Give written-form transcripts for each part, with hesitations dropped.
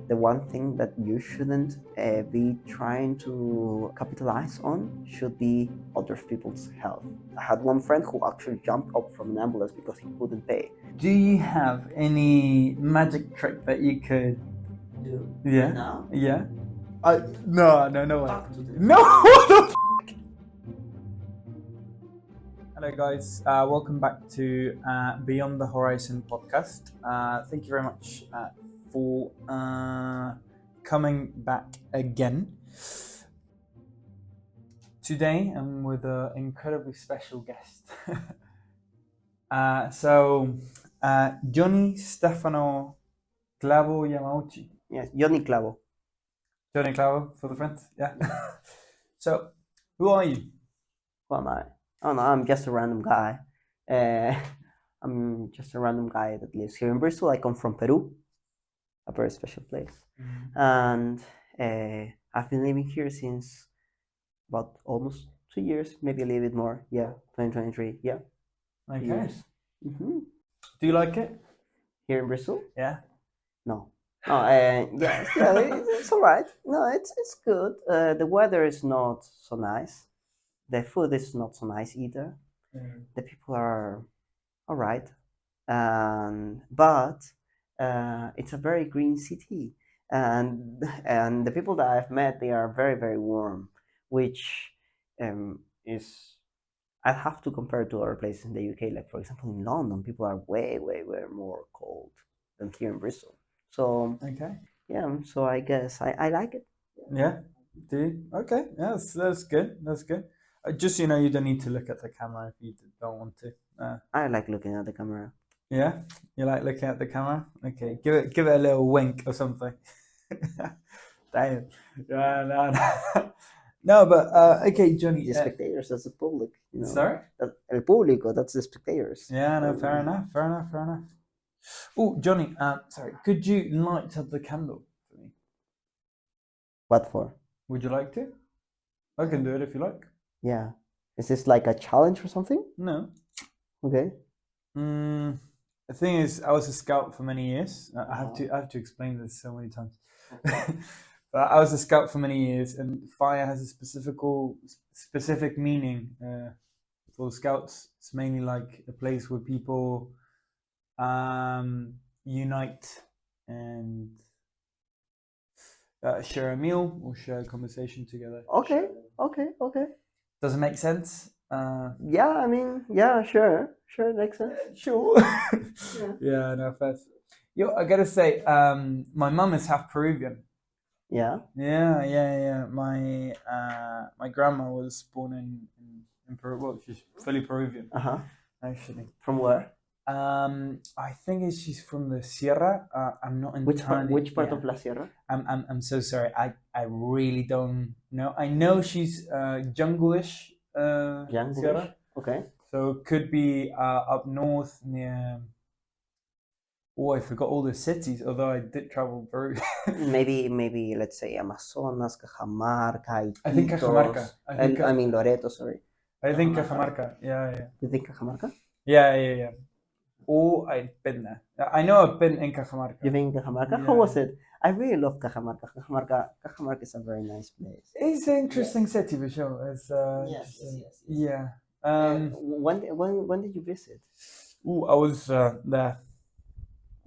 the one thing that you shouldn't be trying to capitalize on should be other people's health. I had one friend who actually jumped up from an ambulance because he couldn't pay. Do you have any magic trick that you could Do Yeah. now? Yeah. No way. Talk to them. No. What the f-? Hello guys. Welcome back to Beyond the Horizon podcast. Thank you very much for coming back again. Today I'm with an incredibly special guest. Jonny Stefano Clavo Yamauchi. Yes, Jonny Clavo. Jonny Clavo for the friends, yeah. So, who are you? Who am I? Oh no, I'm just a random guy. I'm just a random guy that lives here in Bristol. I come from Peru, a very special place, and I've been living here since about almost 2 years, maybe a little bit more. Yeah, 2023. Yeah, 2 Okay. years. Do you like it? Here in Bristol? Yeah. No. No, yes, yeah, it's all right. No, it's good. The weather is not so nice. The food is not so nice either. The people are all right, but it's a very green city, and the people that I've met, they are very, very warm, which is, I have to compare to other places in the UK. Like for example, in London, people are way, way, way more cold than here in Bristol. So Okay. yeah, so I guess I like it. Yeah. Do you? Okay. Yeah, that's good. That's good. Just you don't need to look at the camera if you don't want to. I like looking at the camera. Yeah. You like looking at the camera? Okay. Give it a little wink or something. Damn. Yeah. No. No, but okay, Jonny. The spectators, that's the public. Sorry. El público, that's the spectators. Yeah. No. Fair enough. Fair enough. Fair enough. Oh, Jonny. Sorry. Could you light up the candle for me? What for? Would you like to? I can do it if you like. Yeah. Is this like a challenge or something? No. Okay. The thing is, I was a scout for many years. I have to explain this so many times. But I was a scout for many years, and fire has a specific meaning for scouts. It's mainly like a place where people unite and share a meal or share a conversation together. Okay. Does it make sense? Yeah, I mean, yeah, sure, makes sense. Sure. Yeah, no, first. Yo, I gotta say, my mum is half Peruvian. Yeah. Yeah. My grandma was born in Peru. Well, she's fully Peruvian, actually. From where? I think she's from the Sierra. I'm not entirely. Which part of La Sierra? I'm so sorry. I really don't know. I know she's jungle-ish. Sierra. Okay. So it could be up north near. Oh, I forgot all the cities. Although I did travel Peru. maybe let's say Amazonas, Cajamarca, I think Cajamarca. I mean Loreto. Sorry. I think Cajamarca. Yeah. You think Cajamarca? Yeah. Oh, I've been there. I know I've been in Cajamarca. You've been in Cajamarca? Yeah. How was it? I really love Cajamarca. Cajamarca is a very nice place. It's an interesting city for sure. It's Yes. Yeah. When did you visit? I was there.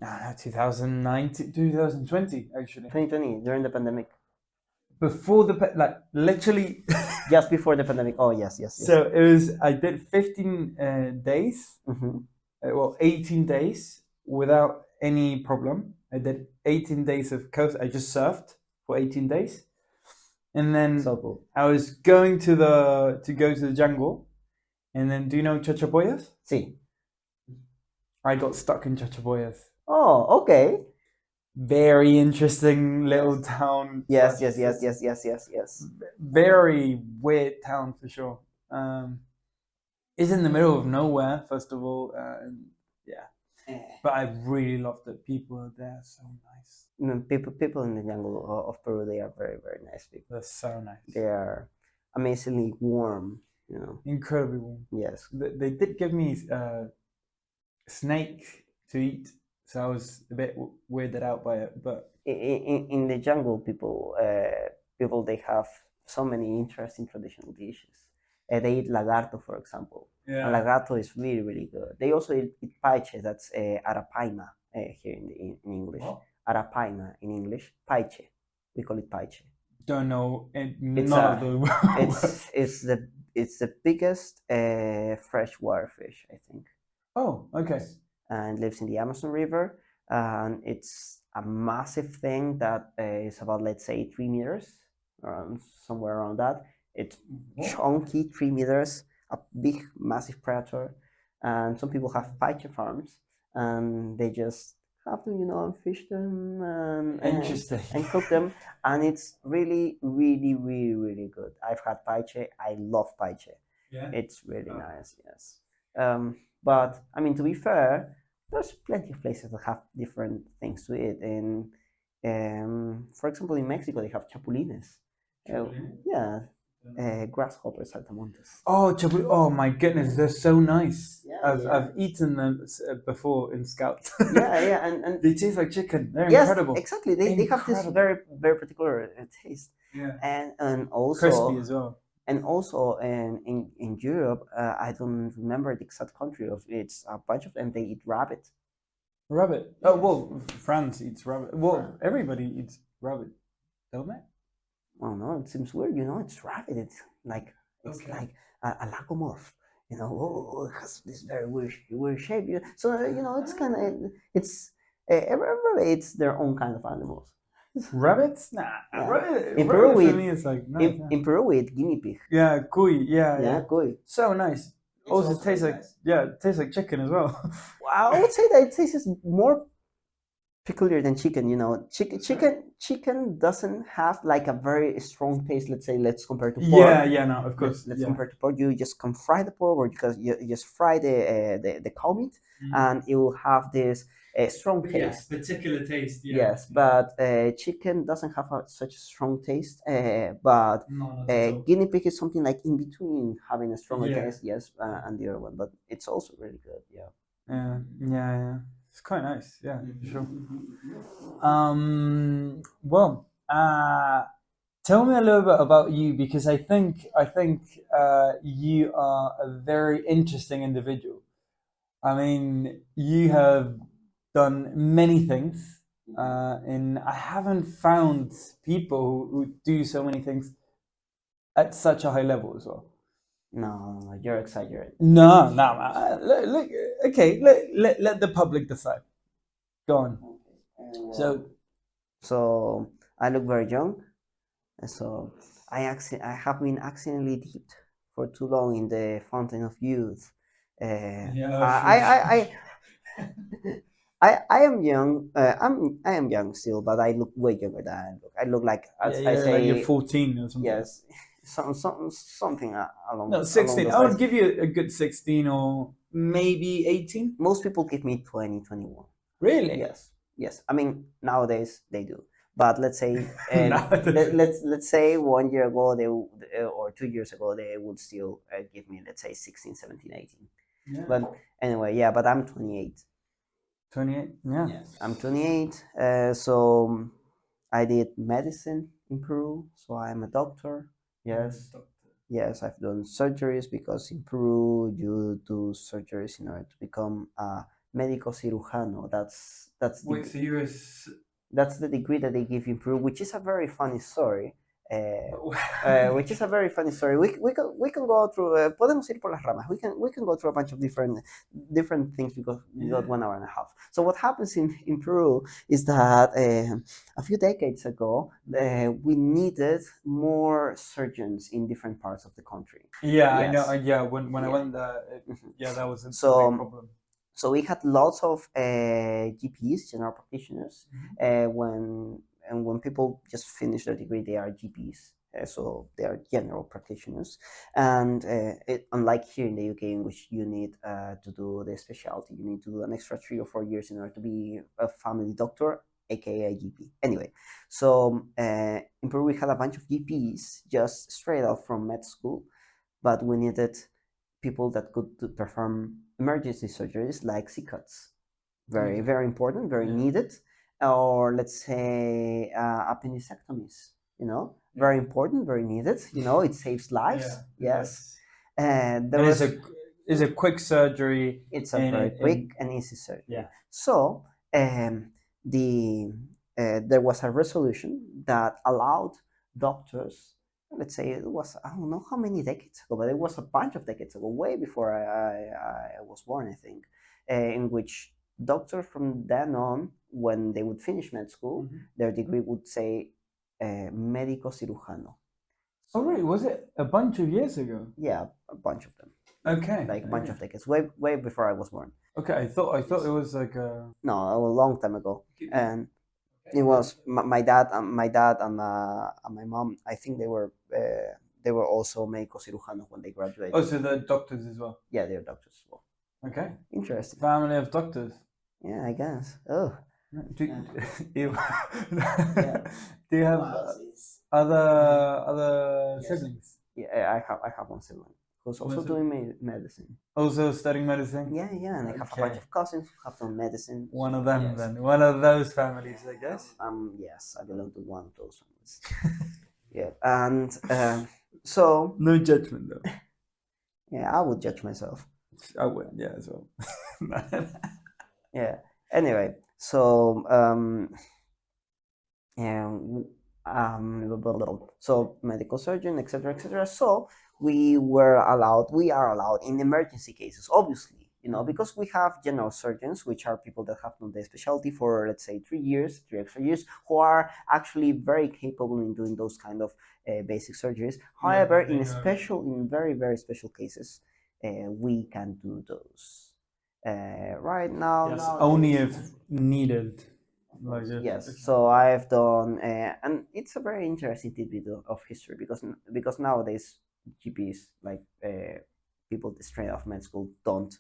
2019, 2020 actually. 2020 during the pandemic. Before literally. Just before the pandemic. Oh yes. So it was. I did 15 days. Mm-hmm. 18 days without any problem. I did 18 days of coast. I just surfed for 18 days, and then So cool. I was going to go to the jungle, and then do you know Chachapoyas? Sí. I got stuck in Chachapoyas. Oh, okay. Very interesting little town. Yes. Very weird town for sure. It's in the middle of nowhere, first of all. But I really loved it. People are there, so nice. People in the jungle of Peru, they are very, very nice people. They're so nice. They are amazingly warm. Incredibly warm. Yes. They did give me snake to eat. so I was a bit weirded out by it. But In the jungle, people they have so many interesting traditional dishes. They eat lagarto, for example. And yeah, lagarto is really really good. They also eat paiche. That's arapaima here in English. what? Arapaima in English. Paiche. We call it paiche. Don't know It's none of a the it's words. it's the biggest freshwater fish, I think. Oh, okay. And lives in the Amazon River. And it's a massive thing that is about, let's say, 3 meters, around somewhere around that. It's What? chunky, 3 meters, a big, massive predator. And some people have pike farms, and they just have to, fish them Interesting. and cook them. And it's really, really, really, really good. I've had pike. I love pike. Yeah. It's really nice, yes. But I mean, to be fair, there's plenty of places that have different things to eat. And for example, in Mexico, they have chapulines. Yeah, grasshoppers, saltamontes. Oh, oh my goodness, they're so nice. Yeah, I've eaten them before in Scouts. yeah, yeah, and They taste like chicken. They're yes, incredible. exactly. They have this Incredible. very very particular taste, Yeah. and Crispy also as well. in Europe, I don't remember the exact country of it's a bunch of them. They eat rabbit. Rabbit. Oh well, France eats rabbit. Well, France. everybody eats rabbit, don't they? Oh no, it seems weird. It's rabbit. It's Okay. like a lagomorph. It has this very weird shape. So it's kind of everybody eats their own kind of animals. Rabbits? Nah, Yeah. In Peru, rabbit we for eat, me is like nice. Yeah, in Peru we eat guinea pig. yeah, cuy. Yeah, Yeah, yeah. cuy. So nice. Also, it tastes like yeah, it tastes like chicken as well. I would say that it tastes more peculiar than chicken. Chicken doesn't have like a very strong taste. Let's say let's compare to Yeah, pork. yeah, no, of course, Let's yeah. compare to pork. You just can fry the pork, or because you just fry the cow meat, and it will have this strong taste. Particular taste. Yes, but chicken doesn't have such a strong taste. But No, not at all. guinea pig is something like in between, having a stronger Yeah. taste, yes, and the other one. But it's also really good. Yeah. Yeah, yeah, yeah. It's quite nice. Yeah, for sure. Well, tell me a little bit about you because I think you are a very interesting individual. I mean, you have done many things, and I haven't found people who do so many things at such a high level as well. No, you're exaggerating. No, no, look, okay, let the public decide. Go on. So, So I look very young. So I have been accidentally dipped for too long in the fountain of youth. yeah, I am young. I am young still, but I look way younger than I look. I look like, yeah, as I like you're say, 14 or something. yes, something No, along 16. those I would lines. give you a good 16 or maybe 18. Most people give me 20, 21. Really? Yes, yes. I mean, nowadays they do. But let's say, No, let's say 1 year ago or 2 years ago they would still give me, let's say, 16, 17, 18. yeah. But anyway, yeah. But I'm 28. 28. Yeah. Yes, I'm 28. So I did medicine in Peru. So I'm a doctor. Yes. Yes, I've done surgeries because in Peru you do surgeries in order to become a médico cirujano. Wait, so you're a. That's the degree that they give you in Peru, which is a very funny story. Which is a very funny story. We can go through. Podemos ir por las ramas. We can go through a bunch of different things because we got 1 hour and a half. So what happens in Peru is that a few decades ago we needed more surgeons in different parts of the country. Yeah, I know. Yes. Yeah, when I Yeah. went there, yeah, that was a big So problem. so we had lots of GPs, general practitioners. When people just finish their degree, they are GPs. So they are general practitioners, and unlike here in the UK, in which you need to do the specialty, you need to do an extra 3 or 4 years in order to be a family doctor, aka GP. Anyway, so in Peru we had a bunch of GPs just straight out from med school, but we needed people that could perform emergency surgeries like C cuts. very very important, very needed, or let's say appendectomies. Very important, very needed. It saves lives. Yes, and there And was it's a quick surgery. it's a very quick and easy surgery. Yeah. So the there was a resolution that allowed doctors. Let's say it was, I don't know how many decades ago, but it was a bunch of decades ago, way before I was born, I think, in which doctors from then on, when they would finish med school, their degree would say médico cirujano. Oh, really? Was it a bunch of years ago? Yeah, a bunch of them. Okay. Like a bunch of decades, way before I was born. Okay, I thought it was like a. No, a long time ago, and it was my dad and my mom. I think they were also médicos cirujanos when they graduated. Oh, so they're doctors as well. Yeah, they're doctors as well. Okay. Interesting. Family of doctors. Yeah, I guess. Oh. Do you have other siblings? Yeah, I have one sibling who's also doing medicine. Also studying medicine? Yeah, and I have a bunch of cousins who have done medicine. One of them, then. One of those families, I guess. Yes, I belong to one of those families. Yeah, and so. No judgment, though. Yeah, I would judge myself. I would, yeah, as well. Yeah. Anyway, so so medical surgeon, etc., etc. So we are allowed in emergency cases, obviously, because we have general surgeons, which are people that have done the specialty for, let's say, 3 extra years, who are actually very capable in doing those kind of basic surgeries. However, in very, very special cases, we can do those. Right now, yes, only if needed. Like yes, so I've done, and it's a very interesting tidbit of history, because nowadays GPs, like people straight off med school, don't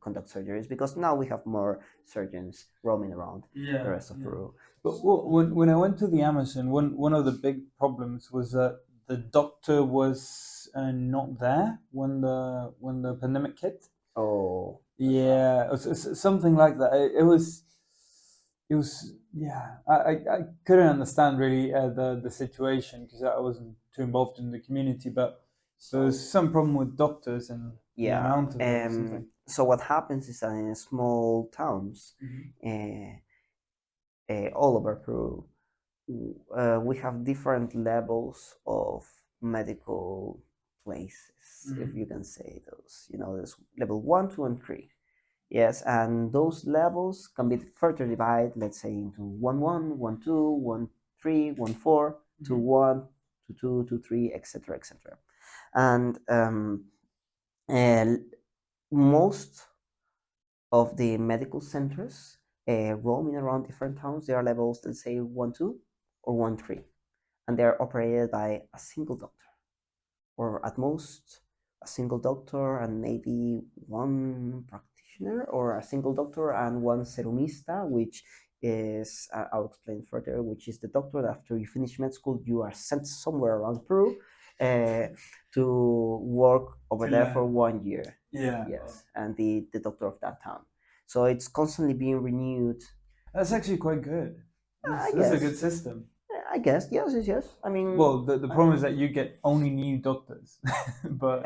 conduct surgeries, because now we have more surgeons roaming around the rest of Peru. But when I went to the Amazon, one of the big problems was that the doctor was not there when the pandemic hit. Oh, yeah, something like that. It was yeah. I couldn't understand really the situation, because I wasn't too involved in the community, but there was some problem with doctors and the amount of them. So what happens is that in small towns, all over Peru, we have different levels of medical places, if you can say those. There's level 1, 2, and 3. Yes, and those levels can be further divided, let's say, into 1-1, 1-2, 1-3, 1-4, 2-1, 2-2, 2-3, etc., etc. And most of the medical centers roaming around different towns, they are levels, let's say, 1-2 or 1-3, and they are operated by a single doctor, or at most a single doctor and maybe one practitioner, or a single doctor and one serumista, which is, I'll explain further, which is the doctor that after you finish med school, you are sent somewhere around Peru to work over there for 1 year. Yeah. Yes, and the doctor of that town. So it's constantly being renewed. That's actually quite good. That's a good system. I guess, yes. I mean, well, the problem is that you get only new doctors, but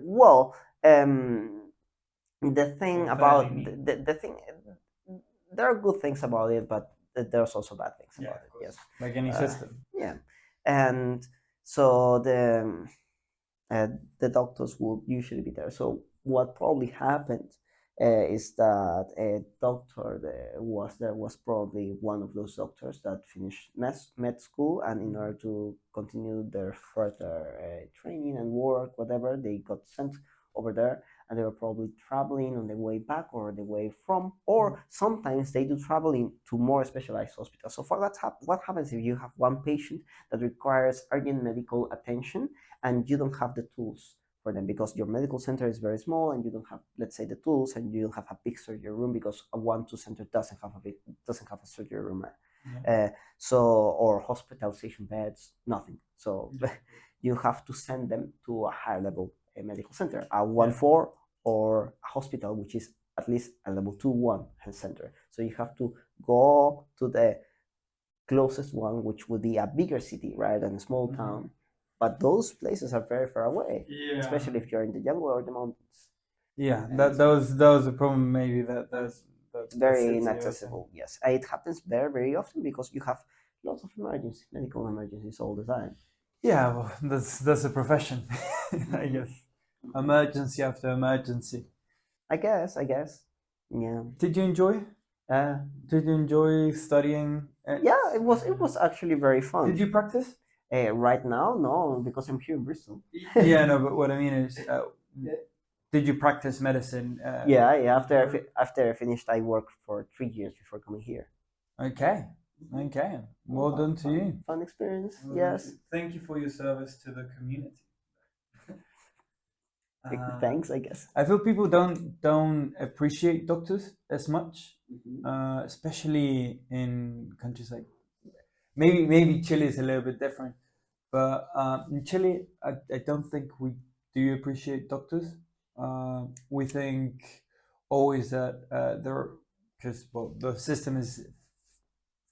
well, the thing about the thing, there are good things about it, but there's also bad things about it. Yes, like any system. Yeah, and so the doctors would usually be there. So what probably happened is that a doctor was probably one of those doctors that finished med school, and in order to continue their further training and work, whatever, they got sent over there, and they were probably traveling on the way back or the way from, or sometimes they do traveling to more specialized hospitals. So for that, what happens if you have one patient that requires urgent medical attention and you don't have the tools for them, because your medical center is very small and you don't have, let's say, the tools, and you don't have a big surgery room, because a 1-2 center doesn't have a surgery room, so, or hospitalization beds, nothing. So you have to send them to a higher level medical center, a 1-4 or a hospital, which is at least a level 2 1 health center. So you have to go to the closest one, which would be a bigger city rather than a small town. But those places are very far away, especially if you're in the jungle or the mountains. Yeah, that was a problem. Maybe that's Very city also. inaccessible. Yes, it happens very very often because you have lots of medical emergencies all the time. Yeah, well, that's a profession, I guess. Emergency after emergency. I guess. Yeah. Did you enjoy? Uh, Did you enjoy studying? yeah, it was actually very fun. Did you practice? Right now, no, because I'm here in Bristol. Yeah, no, but what I mean is, did you practice medicine? Yeah. After I finished, I worked for 3 years before coming here. Okay, okay. Well done to you. Fun experience. Well done Yes. to you. Thank you for your service to the community. Thanks, I guess. I feel people don't appreciate doctors as much, especially in countries like maybe Chile is a little bit different, but in Chile, I don't think we do appreciate doctors. We think always that they're because well the system is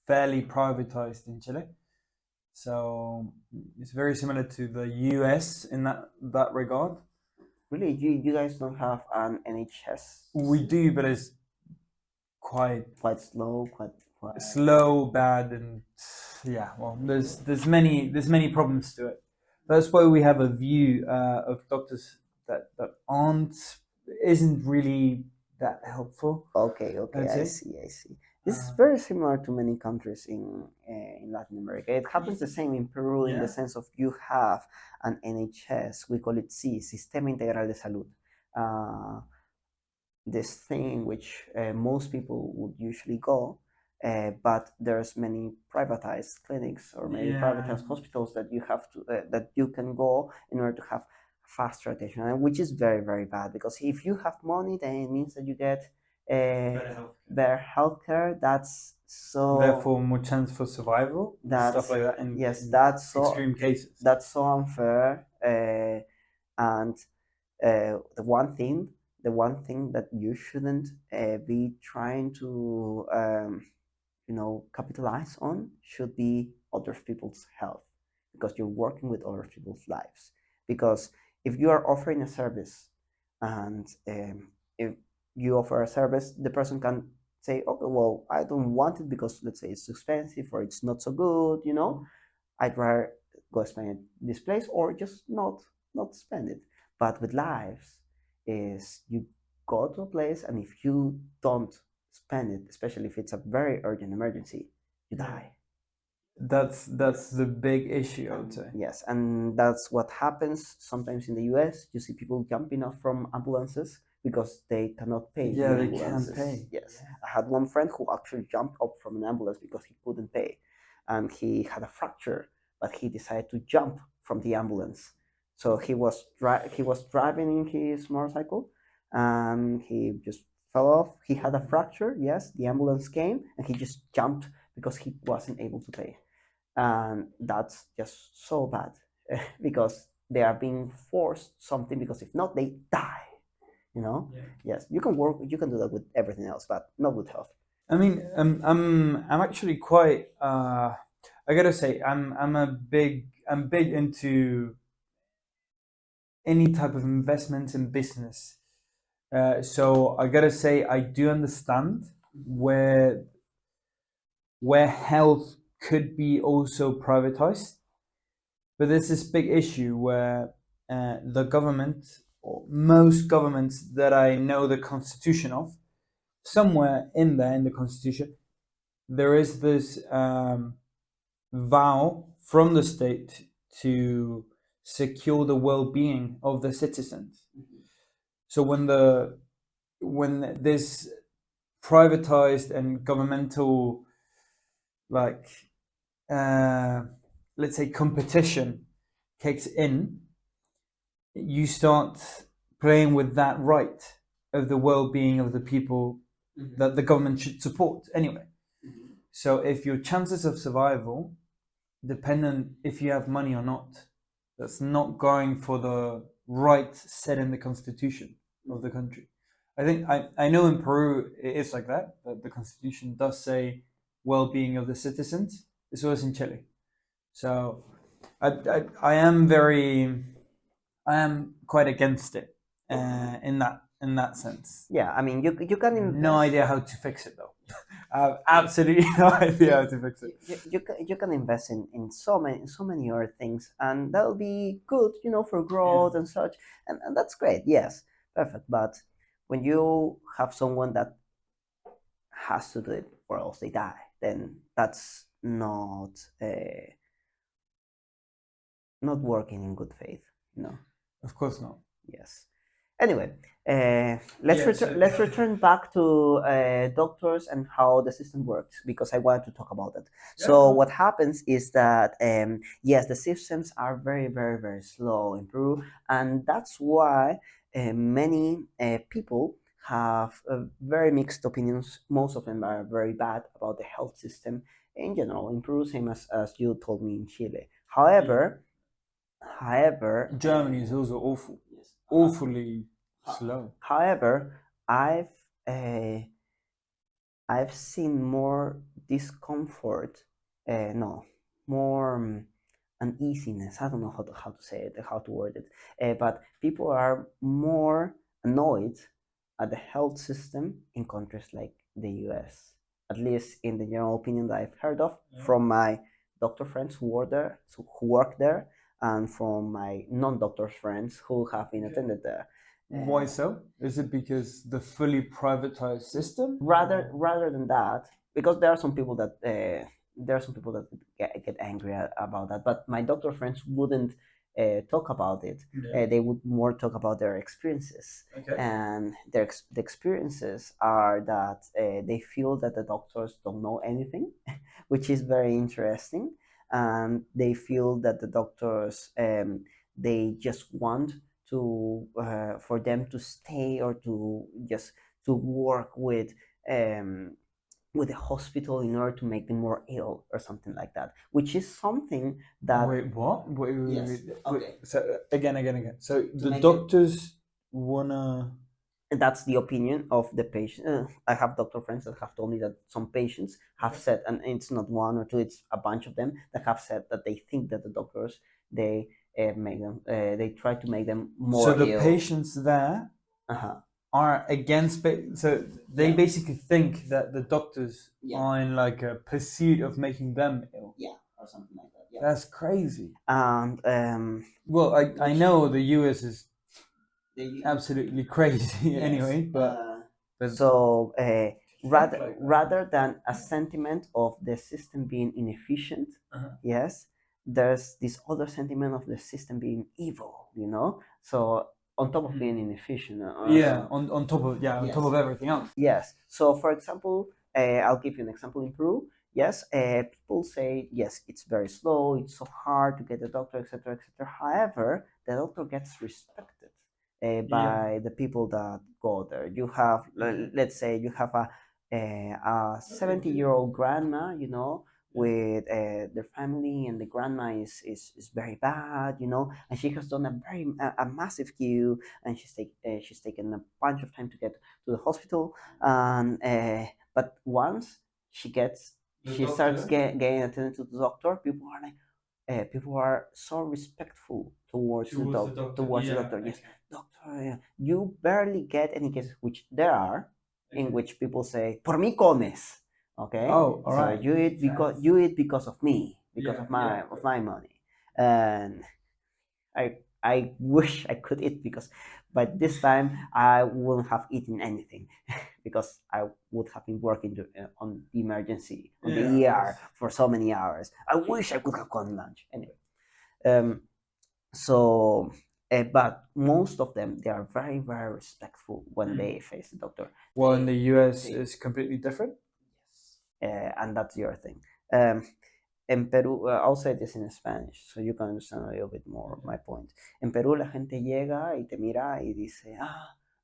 fairly privatized in Chile, so it's very similar to the US in that regard. Really, you guys don't have an NHS? We do, but it's quite Quite slow, quite slow, bad, and yeah. Well, there's many problems to it. That's why we have a view of doctors that aren't isn't really that helpful. Okay, I'd I say. see, I see. This is very similar to many countries in Latin America. It happens the same in Peru in the Yeah. sense of you have an NHS. We call it Sistema Integral de Salud. Uh, this thing which most people would usually go, but there's many privatized clinics or many Yeah. privatized hospitals that you have to that you can go in order to have faster attention, and which is very very bad because if you have money, then it means that you get better healthcare. That's so. Therefore, more chance for survival and That's stuff like that. In, yes, in that's so extreme cases. that's so unfair. And the one thing that you shouldn't be trying to capitalize on should be other people's health because you're working with other people's lives. Because if you are offering a service and if you offer a service, the person can say, okay, well, I don't want it because let's say it's expensive or it's not so good, I'd rather go spend it this place or just not spend it. But with lives, is you go to a place and if you don't spend it, especially if it's a very urgent emergency, you die. That's the big issue, I would say. Yes, and that's what happens sometimes in the US. You see people jumping off from ambulances because they cannot pay Yeah, the they ambulances. can't pay. Yes, I had one friend who actually jumped up from an ambulance because he couldn't pay, and he had a fracture, but he decided to jump from the ambulance. So he was driving in his motorcycle, and he just fell off. He had a fracture. Yes, the ambulance came, and he just jumped because he wasn't able to pay, and that's just so bad because they are being forced something because if not they die. Yeah. Yes, you can do that with everything else but not with health. I mean, I'm actually quite. I gotta say, I'm big into any type of investment in business. So I gotta say, I do understand where health could be also privatized, but there's this big issue where the government, or most governments that I know the constitution of, somewhere in there in the constitution, there is this vow from the state to secure the well-being of the citizens. So when this privatized and governmental, like let's say, competition kicks in, you start playing with that right of the well-being of the people that the government should support anyway. So if your chances of survival depend on if you have money or not, that's not going for the right set in the constitution of the country. I think I know in Peru it's like that. The constitution does say well-being of the citizens, as well as in Chile. So I am very I am quite against it in that sense. Yeah, I mean, you can No invest. idea how to fix it though. I have absolutely no idea how to fix it. You can invest in so many other things, and that'll be good, for Yeah. growth and such, and that's great. Yes, perfect. But when you have someone that has to do it or else they die, then that's not working in good faith. No. Of course not. Yes. Anyway, Yeah. So let's return back to doctors and how the system works because I wanted to talk about it. yeah, So go what happens is that yes, the systems are very very very slow in Peru, and that's why many people have very mixed opinions. Most of them are very bad about the health system in general in Peru, same as you told me in Chile. However, Germany is also awful, awfully slow. however, I've uh, I've seen more discomfort, no, more uneasiness. I don't know how to say it, how to word it, but people are more annoyed at the health system in countries like the U.S. At least in the general opinion that I've heard of Yeah. from my doctor friends who work there, and from my non-doctor friends who have been attended there. Why so? Is it because the fully privatized system? Rather than that, because there are some people that get angry about that, but my doctor friends wouldn't talk about it. Yeah. They would more talk about their experiences, Okay. and the experiences are that they feel that the doctors don't know anything, which is very interesting, and they feel that the doctors they just want to for them to stay or to just to work with the hospital in order to make them more ill or something like that, which is something that Wait, what? yes, Wait. okay, So again. So to the make them, doctors wanna. and that's the opinion of the patient. I have doctor friends that have told me that some patients have Okay. said, and it's not one or two, it's a bunch of them that have said that they think that the doctors they make them they try to make them So more the ill. patients there Uh-huh. are against. So they Yeah. basically think that the doctors Yeah. are in like a pursuit of making them ill. Yeah, or something like that. Yeah. That's crazy. And Well, I know the US is they absolutely crazy yes. anyway, but So think like that. rather than a sentiment of the system being inefficient, Uh-huh. yes, there's this other sentiment of the system being evil. So on top of being inefficient, Yeah, on top of on top yes, of everything else. yes. So for example, I'll give you an example in Peru. Yes, people say yes, it's very slow, it's so hard to get a doctor, etc., etc. However, the doctor gets respected Yeah. by the people that go there. You have, let's say, you have a 70-year-old grandma, with their family, and the grandma is very bad, and she has done a massive queue, and she's taken a bunch of time to get to the hospital, and but once she starts getting attended to the doctor, people are so respectful towards towards the doctor. Yes, doctor, you barely get any cases, which there are, in which people say, "Por mí comes." Okay, Oh, all so right. you eat because of me, because Yeah, of my money, and I wish I could eat because by this time I wouldn't have eaten anything because I would have been working on the emergency on the Yeah, of course. ER for so many hours. I wish I could have gone lunch anyway. Um, so, but most of them they are very very respectful when they face the doctor. Well, in the US, it's completely different. And that's your thing. En Perú, I'll say this in Spanish so you can understand a little bit more my point. En Perú la gente llega y te mira y dice,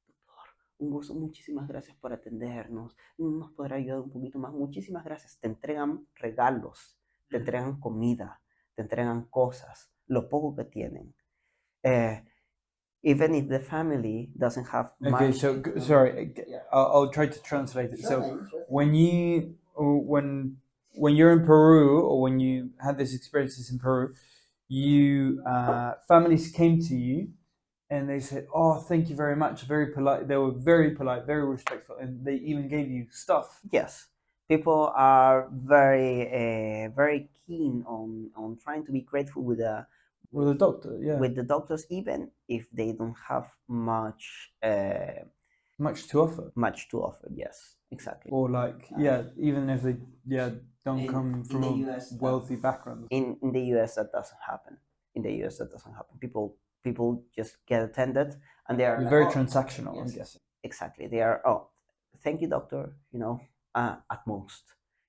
doctor, un gusto, muchísimas gracias por atendernos, nos podrá ayudar un poquito más, muchísimas gracias. Te entregan regalos, te entregan comida, te entregan cosas, lo poco que tienen. Eh, even if the family doesn't have Okay, much. so sorry, I'll try to translate it. So when you when you're in Peru, or when you had these experiences in Peru, you families came to you and they said, "Oh, thank you very much." Very polite. They were very polite, very respectful, and they even gave you stuff Yes, people are very keen on trying to be grateful with a doctor. Yeah, with the doctors, even if they don't have much to offer, much to offer. Yes, exactly. or like yeah, even if they don't come from a wealthy background. In the US that doesn't happen. In the US that doesn't happen. People just get attended and they are It's like, very oh, transactional, I'm yes, guessing. exactly. They are, oh, thank you, doctor. At most,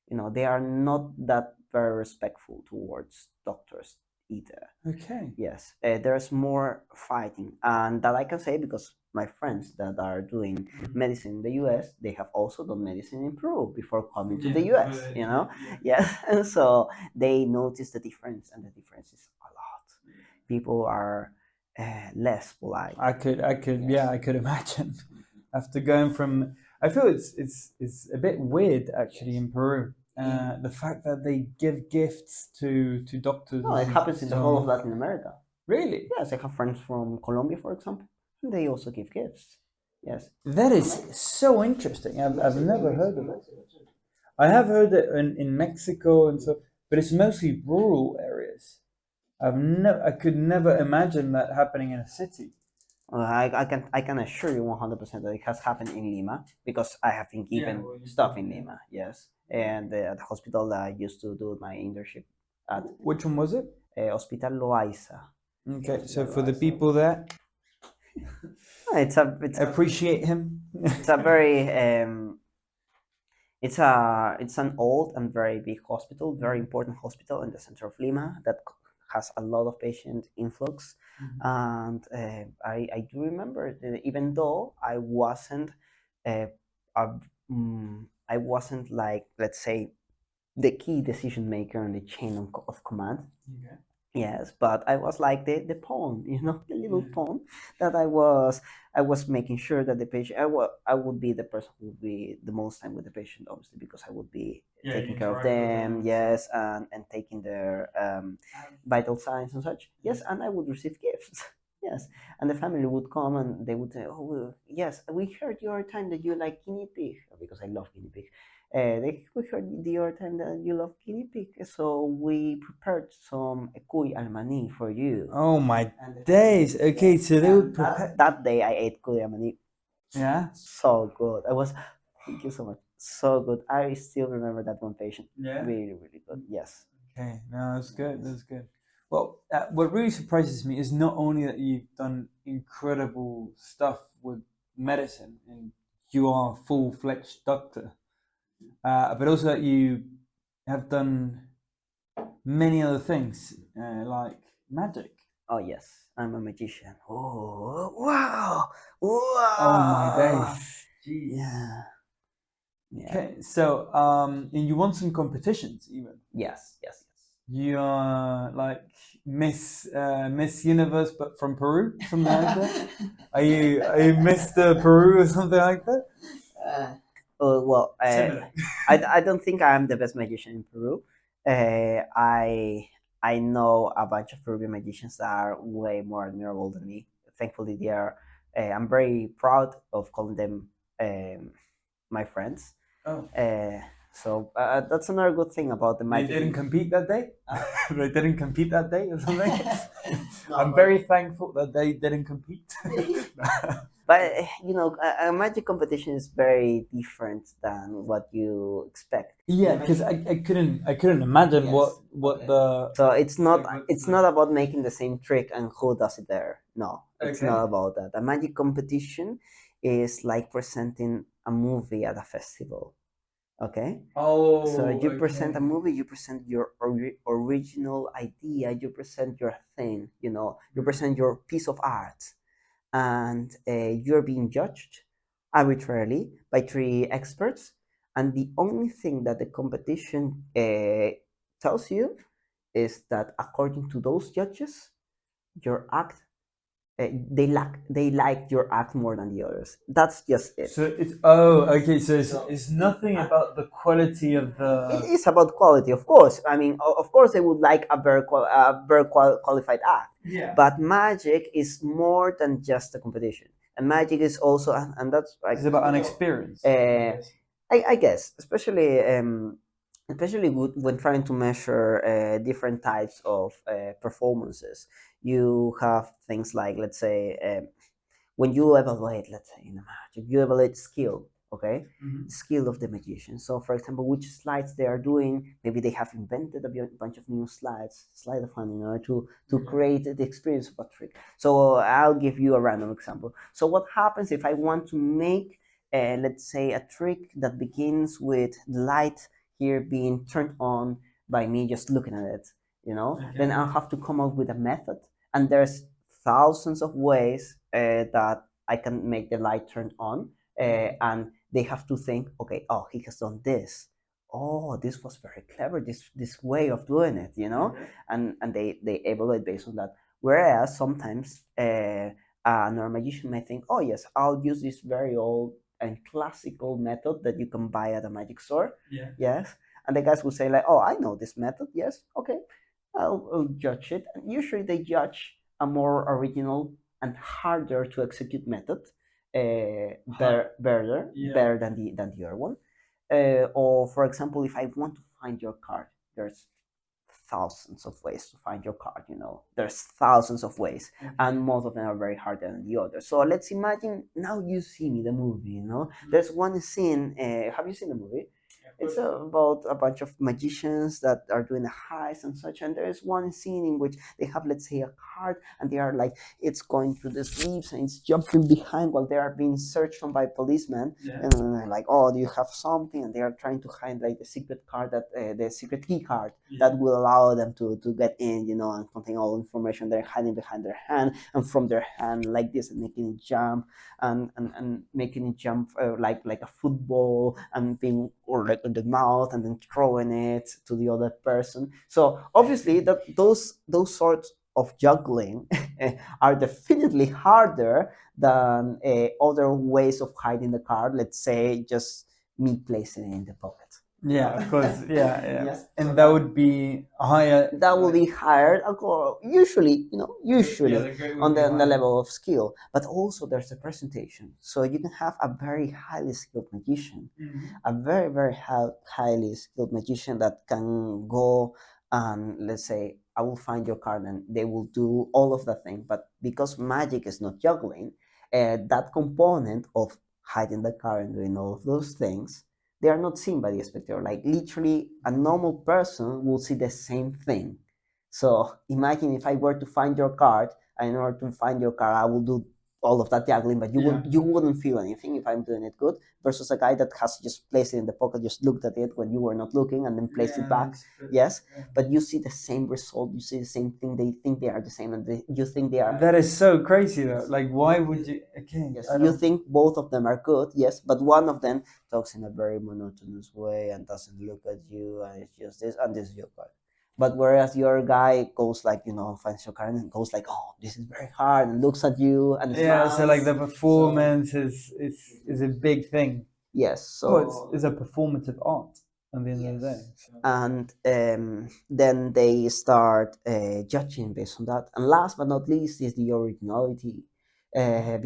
they are not that very respectful towards doctors either. Okay. Yes, there's more fighting, and that I can say because my friends that are doing medicine in the U.S. they have also done medicine in Peru before coming to the U.S. Yes, and so they notice the difference, and the difference is a lot. People are less polite. Yeah, I could imagine. After going from, I feel it's a bit weird actually in Peru. The fact that they give gifts to doctors No, it and happens in the so whole of on. Latin America. Really? Yes, I have friends from Colombia, for example, and they also give gifts. Yes. That is so interesting. I've never heard of it. I have heard it in Mexico and so, but it's mostly rural areas. I could never imagine that happening in a city. I can assure you 100% that it has happened in Lima because I have been given stuff in Lima. Yes, and at the hospital that I used to do my internship at, Which one was it? Hospital Loaiza. Okay, so for the people there, appreciate him. it's a very it's an old and very big hospital, very important hospital in the center of Lima that has a lot of patient influx. And I do remember that even though uh, a, I wasn't like, let's say, the key decision maker in the chain of command. Yes, but I was like the pawn, the little pawn that I was making sure that the patient, I would be the person who would be the most time with the patient, obviously, because I would be taking care of them, yes, and taking their vital signs and such. Yes, and I would receive gifts. Yes, and the family would come and they would say, "Oh, well, yes, we heard your time that you like guinea pig," because I love guinea pig. We heard the other time that you love guinea pig, so we prepared some cuy al mani for you. Oh my days. Okay, so they would That, prepare. that day I ate cuy al mani. Yeah. So good. Thank you so much. So good. I still remember that one patient. Yeah. Really, really good. Yes. Okay, no, that's good. That's good. Well, what really surprises me is not only that you've done incredible stuff with medicine and you are a full-fledged doctor, but also that you have done many other things like magic. Oh, yes. I'm a magician. Oh, wow. Oh my Wow. days. Jeez. Yeah. Yeah. Okay, so and you won some competitions even. Yes, yes, You are like Miss Universe, but from Peru, something like that. Are you Mr. Peru or something like that? yes. Well, Similar. I don't think I'm the best magician in Peru. I know a bunch of Peruvian magicians that are way more admirable than me. Thankfully, they are. I'm very proud of calling them my friends. Oh, That's another good thing about the they magic. didn't compete that day. They didn't compete that day or something. I'm very thankful that they didn't compete. But a magic competition is very different than what you expect. Yeah, because I couldn't imagine what the So it's not like what it's the not about making the same trick and who does it better. No, it's okay. not about that. A magic competition is like presenting a movie at a festival. Okay, so Oh, you present a okay. movie, you present your original idea, you present your thing, you present your piece of art, and you're being judged arbitrarily by three experts. And the only thing that the competition tells you is that according to those judges, your act they like your act more than the others. That's just it. So okay. So it's nothing about the quality of It the. is about quality, of course. I mean, of course, they would like a very qualified act. Yeah. But magic is more than just a competition, and magic is also, and that's like, It's about an experience. I guess, especially when trying to measure different types of performances. You have things like, let's say, when you evaluate, let's say, in a magic, you evaluate skill, okay? Mhm. Skill of the magician. So, for example, which slides they are doing. Maybe they have invented a bunch of new slides, sleight of hand, in order to create the experience of a trick. So, I'll give you a random example. So, what happens if I want to make, let's say, a trick that begins with the light here being turned on by me just looking at it, Then I'll have to come up with a method, and there's thousands of ways that I can make the light turn on, and they have to think, okay, oh, he has done this. Oh, this was very clever. This way of doing it, and they evaluate based on that. Whereas sometimes a normal magician may think, oh yes, I'll use this very old and classical method that you can buy at a magic store. Yeah. Yes, and the guys will say like, oh, I know this method. Yes, okay, I'll judge it. And usually they judge a more original and harder to execute method, better than the other one. Or for example, if I want to find your card, there's thousands of ways to find your card. There's thousands of ways, and most of them are very harder than the others. So let's imagine now you see me the movie. There's one scene. Have you seen the movie? It's about a bunch of magicians that are doing a heist and such. And there is one scene in which they have, let's say, a card, and they are like, it's going through the sleeves and it's jumping behind while they are being searched on by policemen. Yeah. And then they're like, oh, do you have something? And they are trying to hide like the secret card the secret key card that will allow them to get in, and contain all information. They're hiding behind their hand, and from their hand like this, and making it jump, and making it jump like a football, and being, or like in the mouth, and then throwing it to the other person. So obviously those sorts of juggling are definitely harder than other ways of hiding the card. Let's say just me placing it in the pocket. Yeah, of course. Yeah, yeah. Yes. And that would be higher. That will be higher alcohol, usually, usually the grade would on be the higher. level of skill. But also there's a presentation, so you can have a very highly skilled magician, Mhm. a very very highly skilled magician that can go and, let's say, I will find your card, and they will do all of the thing. But because magic is not juggling, that component of hiding the card and doing all of those things, they are not seen by the spectator. Like literally, a normal person will see the same thing. So imagine if I were to find your card, and in order to find your card, I will do all of that juggling, but you wouldn't feel anything if I'm doing it good. Versus a guy that has just placed it in the pocket, just looked at it when you were not looking, and then placed it back. Yes, but you see the same result. You see the same thing. They think they are the same, and you think they are. That is so crazy, though. Like, why would you? Okay, Yes, I you don't. think both of them are good, yes, but one of them talks in a very monotonous way and doesn't look at you, and it's just this, and this is your card. But whereas your guy goes like, finds your card and goes like, oh, this is very hard, and looks at you and Yeah, so like smiles. the performance is a big thing. Yes, Well, so it's a performative art at the end of the day. So. and then they start judging based on that. And last but not least is the originality,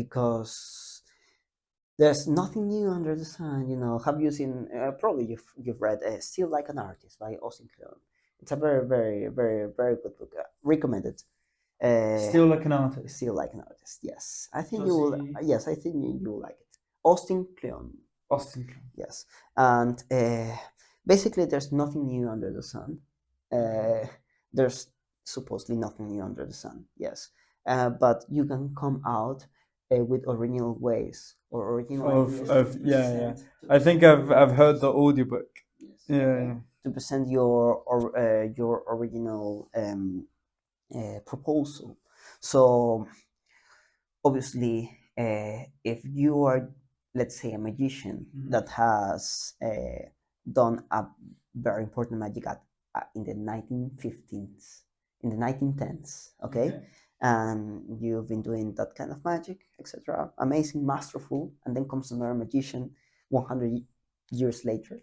because there's nothing new under the sun. Have you seen? Probably you've read "Still Like an Artist" by Austin Kleon. It's a very very very very good book. Recommended. Still like an artist. Still Like an Artist. Yes, I think Does you will. he? Yes, I think you will like it. Austin Kleon. Austin. Yes, and basically, there's nothing new under the sun. There's supposedly nothing new under the sun. Yes, but you can come out with original ways or original ideas Yeah, yeah. I think I've heard the audiobook. Yeah, yeah. to present your original proposal. So obviously, if you are, let's say, a magician that has done a very important magic in the 1915s, in the 1910s, okay, and you've been doing that kind of magic, etc. Amazing, masterful, and then comes another magician 100 years later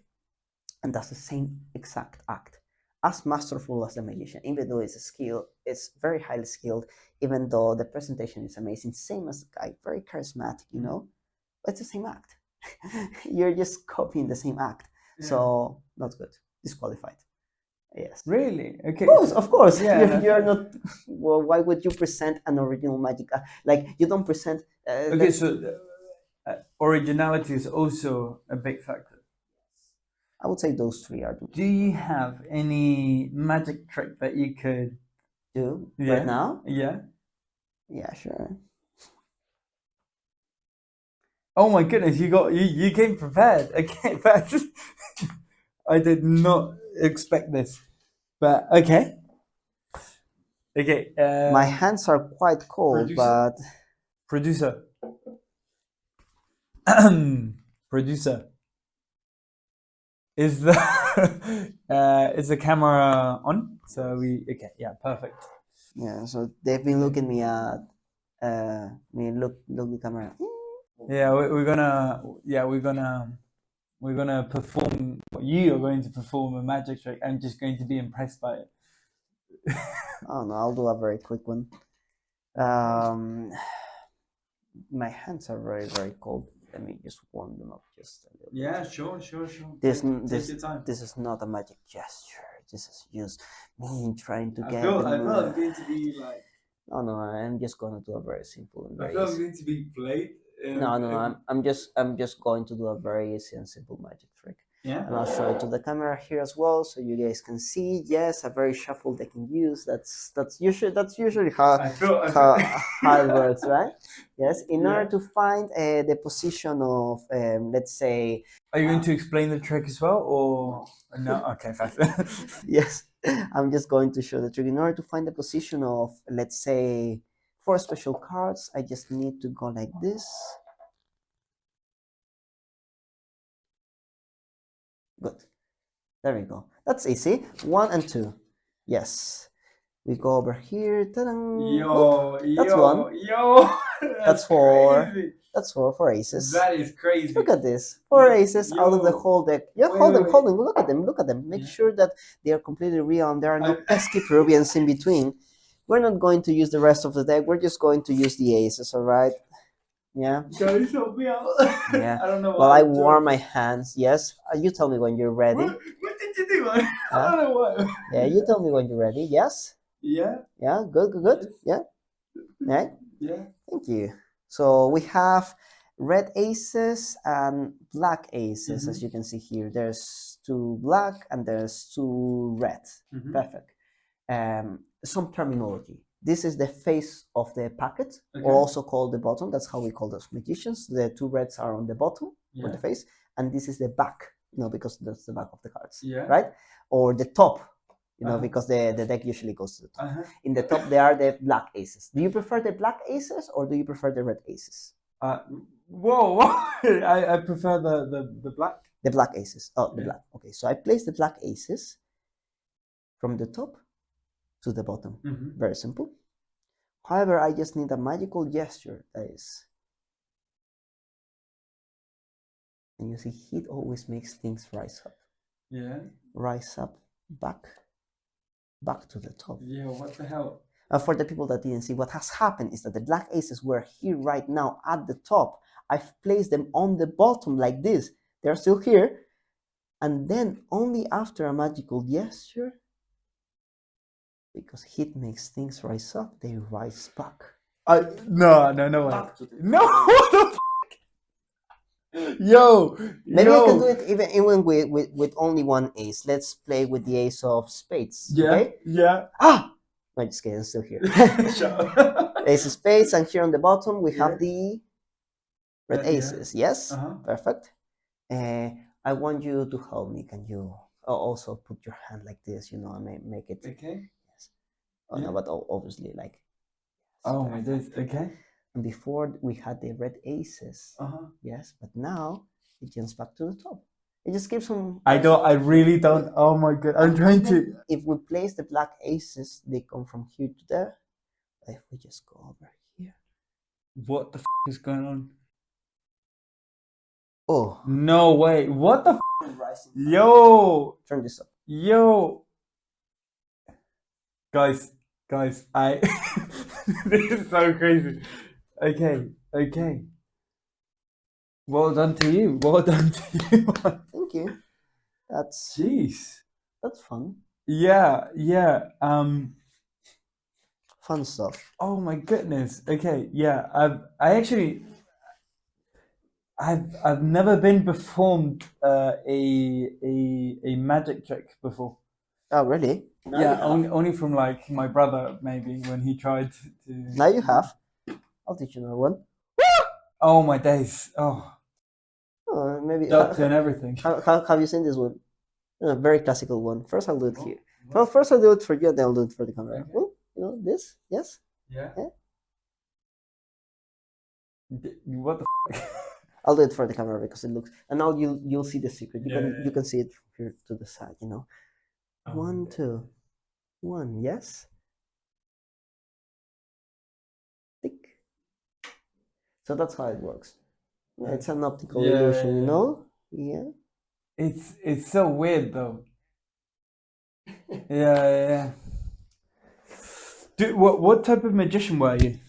and does the same exact act, as masterful as the magician, even though it's a skill, it's very highly skilled, even though the presentation is amazing, same as the guy, very charismatic, but it's the same act. You're just copying the same act. Yeah. So not good. Disqualified. Yes. Really? Okay. Of course. Yeah. You're not. Well, why would you present an original magic? Like you don't present. Okay, so originality is also a big factor. I would say those three are. Do you have any magic trick that you could do Yeah. right now? Yeah. Yeah, sure. Oh my goodness, you came prepared. Okay, I did not expect this. But okay. Okay. My hands are quite cold, producer? but Producer. Producer. Is the is the camera on? So okay, yeah, perfect. yeah. So they've been looking me at look the camera. Yeah, we're gonna perform. You are going to perform a magic trick. I'm just going to be impressed by it. Oh no, I'll do a very quick one. My hands are very very cold. Let me just warm them up just a little. Yeah, sure. This Take your time. this is not a magic gesture. This is just me trying to I get feel the I'm going to be like. Oh no, I'm just gonna do a very simple and I very feel I'm easy. going to be played. No, I'm just going to do a very easy and simple magic trick. Yeah. And I'll show it to the camera here as well, so you guys can see. Yes, a very shuffle they can use. That's usually how how it works, right? Yes, in order to find the position of let's say. Are you going to explain the trick as well, or no? Okay, fast. Yes, I'm just going to show the trick. In order to find the position of, let's say, 4 special cards, I just need to go like this. Good. There we go. That's easy. 1 and 2. Yes. We go over here. That's one. That's 4. Crazy. That's 4 aces. That is crazy. Look at this. 4 aces out of the whole deck. Yeah, hold them. Look at them. Make sure that they are completely real and there are no pesky Peruvians in between. We're not going to use the rest of the deck. We're just going to use the aces, all right? Yeah. Guys, help me out. Yeah. I don't know. While I warm my hands. Yes. You tell me when you're ready. What did you do? I don't know what. Yeah, you tell me when you're ready. Yes. Yeah. Yeah. Good. Yes. Yeah. Right. Yeah. Thank you. So we have red aces and black aces, as you can see here. There's 2 black and there's 2 red. Perfect. Some terminology. This is the face of the packet, or also called the bottom. That's how we call those magicians. The 2 reds are on the bottom, or the face, and this is the back, because that's the back of the cards, right? Or the top, because the deck usually goes to the top. In the top, there are the black aces. Do you prefer the black aces or do you prefer the red aces? Whoa! I prefer the black. The black aces. Oh, the black. Okay, so I place the black aces from the top to the bottom. Very simple. However, I just need a magical gesture. That is. And you see, heat always makes things rise up. Yeah. Rise up, back to the top. Yeah, what the hell? For the people that didn't see, what has happened is that the black aces were here right now at the top. I've placed them on the bottom like this. They're still here. And then only after a magical gesture, because heat makes things rise up, they rise back. No way. No, what the f***? Yo! Maybe I can do it even with only 1 ace. Let's play with the ace of spades. Yeah. Okay? Yeah. No, just kidding, I'm still here. Ace of spades, and here on the bottom we have the red aces. Yes? Perfect. I want you to help me. Can you also put your hand like this, and make it. Okay. Yes. Oh, no, but obviously, like. Oh my days. Okay. And before we had the red aces. Yes, but now it jumps back to the top. It just gives some. I really don't. Oh my god. I'm trying to. If we place the black aces, they come from here to there. If we just go over here. What the is going on? Oh, No way. What the rising. Yo, Turn this up. yo. Guys, I this is so crazy. Okay. Well done to you. Well done to you. Thank you. That's Jeez. fun. Yeah. Fun stuff. Oh my goodness. Okay. Yeah. I've never been performed a magic trick before. Oh, really? Now you Yeah, have. only from like my brother maybe when he tried to. Now you have. I'll teach you another one. Oh my days! Oh, Oh, maybe. doctor and everything. How have you seen this one? A very classical one. First, I'll do it here. Well, first I'll do it for you, then I'll do it for the camera. Okay. Well, this. Yes. Yeah. Yeah. What the? I'll do it for the camera because it looks. And now you'll see the secret. Yeah. You can see it from here to the side. One, two, one. Yes. Tick. So that's how it works. Yeah, it's an optical illusion. Yeah. It's so weird though. Yeah. What type of magician were you?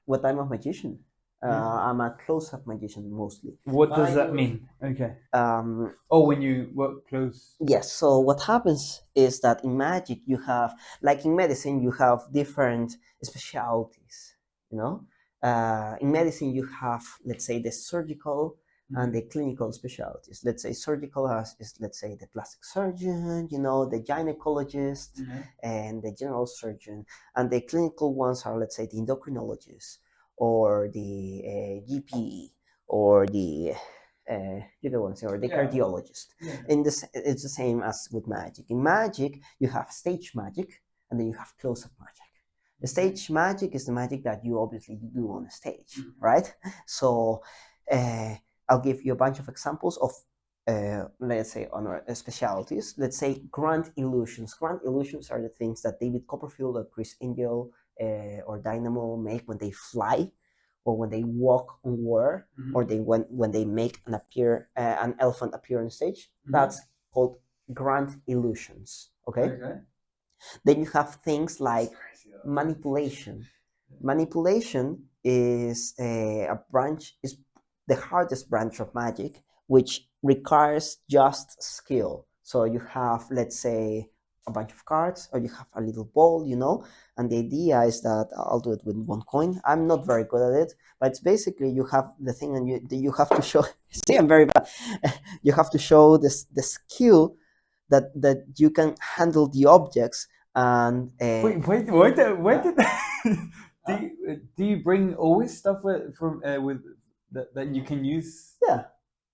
What I'm a magician. I'm a close-up magician mostly. What does that mean? Okay. Um, Oh, when you work close. yes. So what happens is that in magic you have, like in medicine, you have different specialties. In medicine you have, let's say, the surgical and the clinical specialties. Let's say surgical is, let's say, the plastic surgeon, the gynecologist and the general surgeon, and the clinical ones are, let's say, the endocrinologist or the GP or the you get what I'm saying, or the cardiologist. In this, it's the same as with magic. In magic, you have stage magic and then you have close-up magic. The stage magic is the magic that you obviously do on a stage, right? So I'll give you a bunch of examples of, let's say, on our specialties. Let's say grand illusions. Grand illusions are the things that David Copperfield or Chris Angel or Dynamo make when they fly, or when they walk on water, or when they make an elephant appear on stage. That's called grand illusions. Okay. Then you have things like manipulation. Manipulation is is the hardest branch of magic, which requires just skill. So you have, let's say, a bunch of cards, or you have a little ball, and the idea is that I'll do it with one coin. I'm not very good at it, but it's basically you have the thing, and you have to show. See, I'm very bad. You have to show the skill that you can handle the objects. And Wait. Do you bring always stuff with that you can use? Yeah.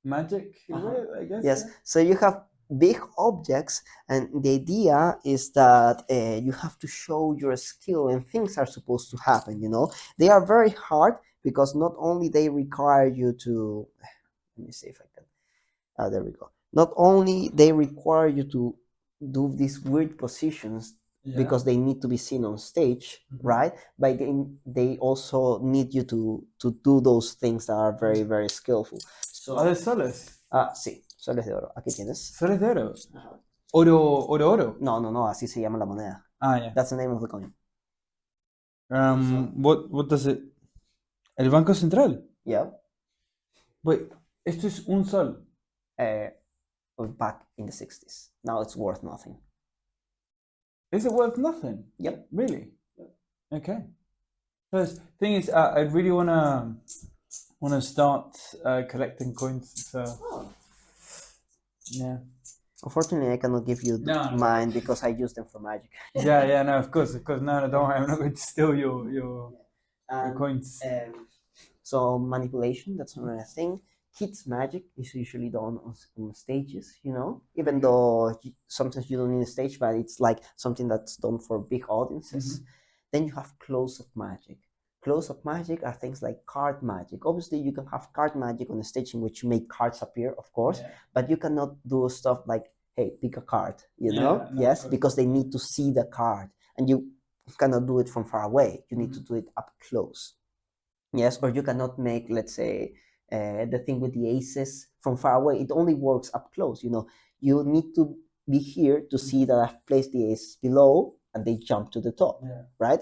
Magic with, I guess. Yes. So you have big objects, and the idea is that you have to show your skill, and things are supposed to happen. They are very hard because not only they require you to. Let me see if I can. There we go. Not only they require you to do these weird positions because they need to be seen on stage, right? But they also need you to do those things that are very, very skillful. So, ¿de soles? Sí, soles de oro. Aquí tienes. ¿Soles de oro? Oro. No, así se llama la moneda. Yeah. That's the name of the coin. What does it? El Banco Central. Yeah. Wait, esto es un sol. Back in the 60s. Now it's worth nothing. Is it worth nothing? Yep. Really? Yep. Okay. First thing is, I really wanna start collecting coins. So yeah. Unfortunately, I cannot give you mine because I use them for magic. Yeah. No, of course. No, don't worry. I'm not going to steal your coins. So manipulation, that's another thing. Kids magic is usually done on stages, even though sometimes you don't need a stage, but it's like something that's done for big audiences. Then you have close-up magic. Close-up magic are things like card magic. Obviously, you can have card magic on a stage in which you make cards appear, of course, but you cannot do stuff like, hey, pick a card, yes, because they need to see the card. And cannot do it from far away. You need to do it up close. Yes, or you cannot make, let's say, the thing with the aces from far away. It only works up close. You need to be here to see that I've placed the aces below and they jump to the top, right?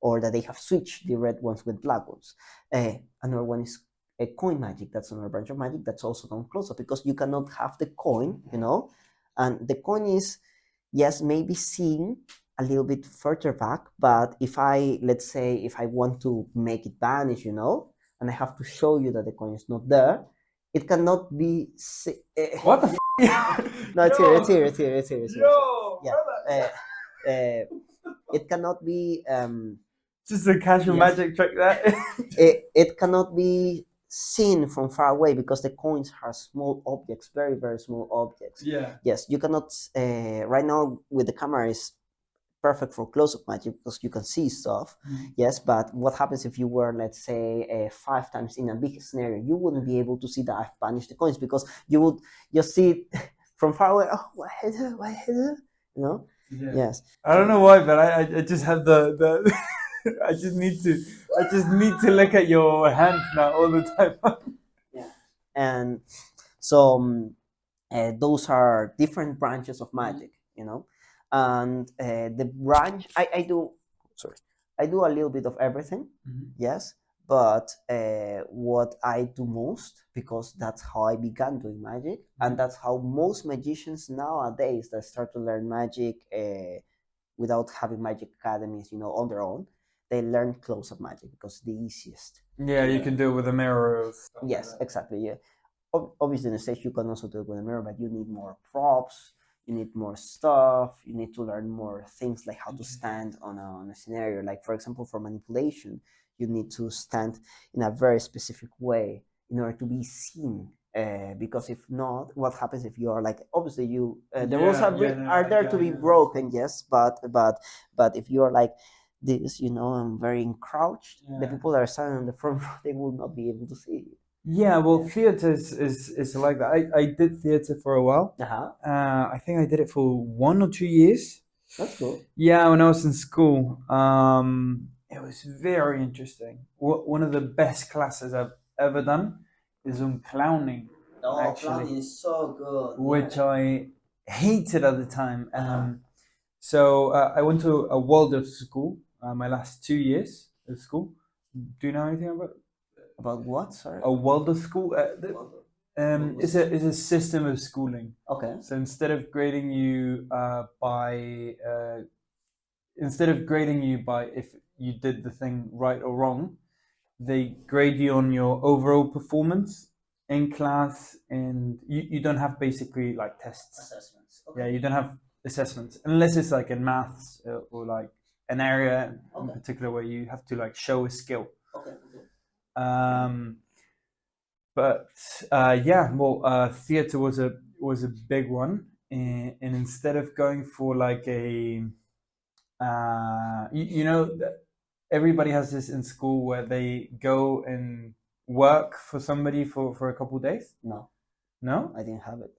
Or that they have switched the red ones with black ones. Another one is a coin magic. That's another branch of magic that's also done close up, because you cannot have the coin, and the coin is, yes, maybe seen a little bit further back, but let's say, if I want to make it vanish, and I have to show you that the coin is not there, it cannot be. What the No, it's here, it's here, it's here, it's here. It's here. Yo, Yeah. It cannot be. Just a casual magic trick that. It cannot be seen from far away, because the coins are small objects, very, very small objects. Yeah. Yes, you cannot. Right now, with the camera, is perfect for close-up magic because you can see stuff. Yes, but what happens if you were, let's say, 5 times in a big scenario? You wouldn't be able to see that I've banished the coins, because you would just see it from far away. Oh, what hit? Yeah. Yes. I don't know why, but I just have the I just need to look at your hands now all the time. Yeah. And so those are different branches of magic, and the branch I do a little bit of everything. Yes, but what I do most, because that's how I began doing magic, and that's how most magicians nowadays that start to learn magic without having magic academies, on their own, they learn close-up magic because it's the easiest. Yeah, you can do it with a mirror. Or yes, exactly. Yeah. Obviously, in the stage you can also do it with a mirror, but you need more props, you need more stuff, you need to learn more things, like how to stand on a scenario. Like, for example, for manipulation, you need to stand in a very specific way in order to be seen. Because if not, what happens if you are like, obviously the rules are there to be broken, yes, but if you are like this, I'm very encrouched, the people that are standing on the front row, they will not be able to see you. Yeah, well, theatre is like that. I did theatre for a while. I think I did it for 1 or 2 years. That's cool. Yeah, when I was in school, it was very interesting. One of the best classes I've ever done is on clowning. Clowning is so good. Which I hated at the time. So I went to a Waldorf school my last 2 years of school. Do you know anything about it? About what? Sorry. A Waldorf school. Is a system of schooling. Okay. So instead of grading you by if you did the thing right or wrong, they grade you on your overall performance in class, and you don't have basically like tests. Assessments. Okay. Yeah, you don't have assessments unless it's like in maths or like an area in particular where you have to like show a skill. Okay. But theatre was a big one, and instead of going for like a, everybody has this in school where they go and work for somebody for a couple of days. No, I didn't have it.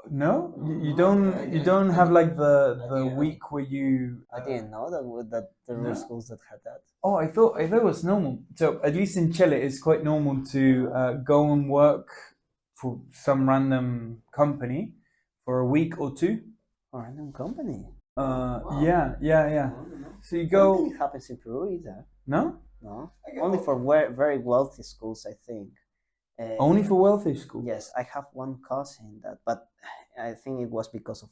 No, you don't have like the week where you. I didn't know that there were schools that had that. Oh, I thought it was normal. So at least in Chile, it's quite normal to go and work for some random company for a week or 2. A random company. Wow. Yeah. So you go. I don't think it happens in Peru either. No. Only for very wealthy schools, I think. Only for wealthy schools. Yes, I have one cousin that, but I think it was because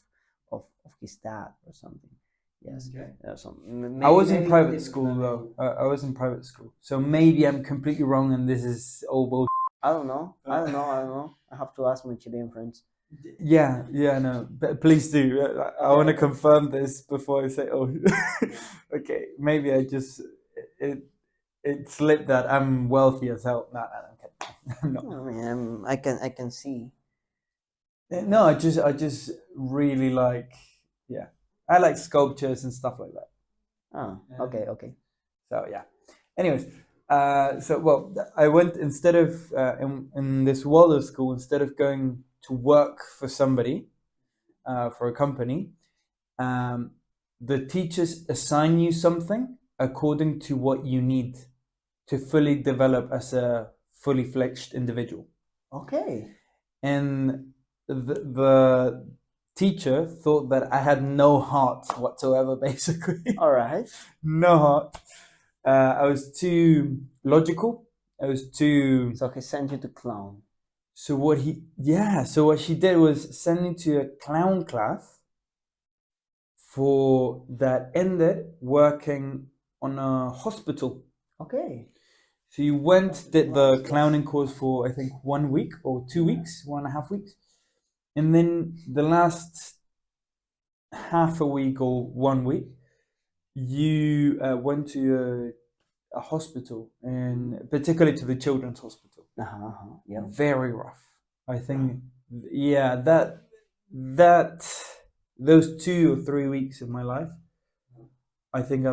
of his dad or something. Yes. Okay. I was in private school though. I was in private school, so maybe I'm completely wrong, and this is all bullshit. I don't know. I have to ask my Chilean friends. Yeah, no, but please do. I want to confirm this before I say, oh, okay, maybe I just it slipped that I'm wealthy as hell. No, I'm not. I mean, I can see. No, I just really like, I like sculptures and stuff like that. Oh, okay. So yeah. Anyways, I went instead of in this Waldorf school, instead of going to work for somebody, for a company, the teachers assign you something according to what you need to fully develop as a fully fledged individual. Okay. And the teacher thought that I had no heart whatsoever, basically. All right. No heart. I was too logical. I was too. So he sent you to clown. So what she did was send me to a clown class for that ended working on a hospital. Okay. So you went, did the clowning course for I think 1 week or 2 weeks, 1.5 weeks, and then the last half a week or 1 week, you went to a hospital, and particularly to the children's hospital. Yeah. Very rough. I think, yeah, that those 2 or 3 weeks of my life, I think I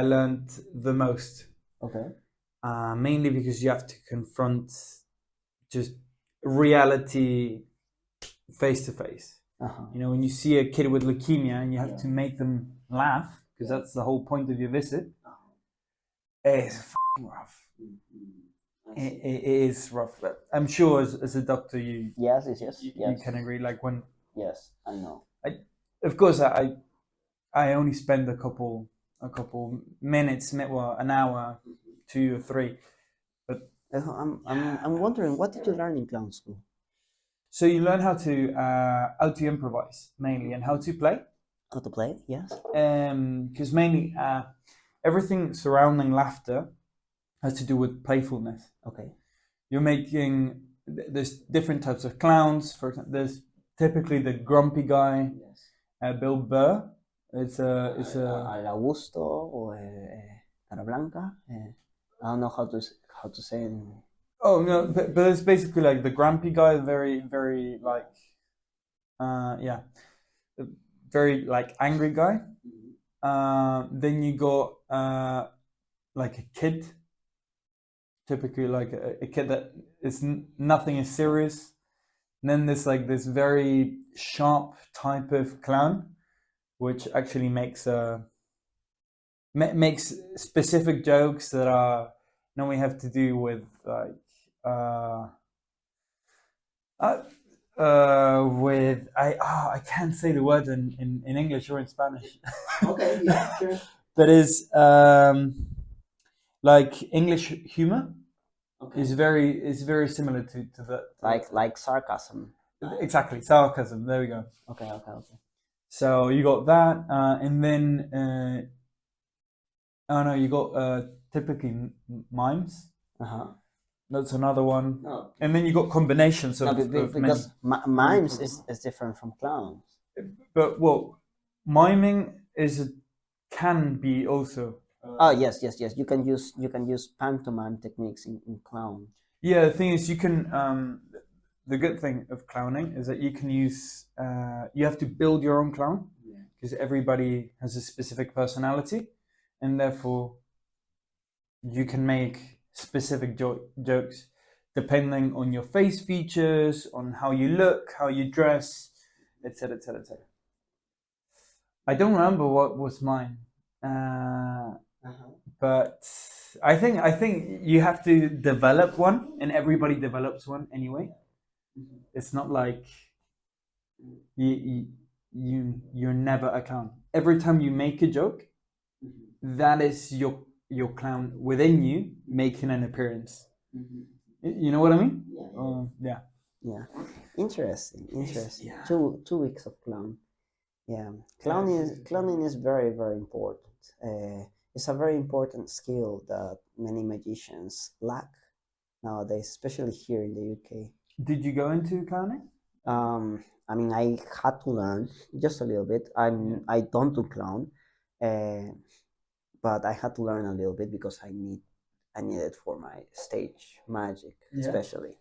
learned the most. Okay. Mainly because you have to confront just reality face to face. You know, when you see a kid with leukemia and you have to make them laugh, because that's the whole point of your visit, it's f***ing rough. It is rough. I'm sure as a doctor you Yes. you can agree. Like when Yes, I know. of course I only spend a couple minutes, well, an hour, 2 or 3, but I'm wondering, what did you learn in clown school? so you learn how to improvise mainly and how to play. How to play? Yes. Because mainly everything surrounding laughter has to do with playfulness. Okay. You're making there's different types of clowns. For example, there's typically the grumpy guy, Yes. Bill Burr. It's a Al Augusto or Cara Blanca. I don't know how to say it. oh no, but it's basically like the grumpy guy, very very like yeah, very like angry guy. Then you got like a kid, typically like a kid that is nothing is serious. And then there's like this very sharp type of clown, which actually makes specific jokes that are we have to do with like with I can't say the word in English or in Spanish. Okay, yeah, sure. That is like English humor. Okay. Is very similar to the Like sarcasm. exactly sarcasm. There we go. Okay. So you got that, and then oh no, you got typically mimes. That's another one. No. And then you got combinations of because mimes is different from clowns. But well, miming can be also. Oh yes. You can use pantomime techniques in clown. Yeah, the thing is, you can. The good thing of clowning is that you can use. You have to build your own clown because everybody has a specific personality, and therefore you can make specific jokes depending on your face features, on how you look, how you dress, etc., etc., etc. I don't remember what was mine, but I think you have to develop one, and everybody develops one anyway. It's not like you're never a clown. Every time you make a joke, that is your clown within you making an appearance. You know what I mean? Yeah. Yeah. Interesting. Yeah. Two weeks of clown. Yeah. Clowning is very, very important. It's a very important skill that many magicians lack nowadays, especially here in the UK. Did you go into clowning? I mean, I had to learn just a little bit. I don't do clown, but I had to learn a little bit because I need it for my stage magic, especially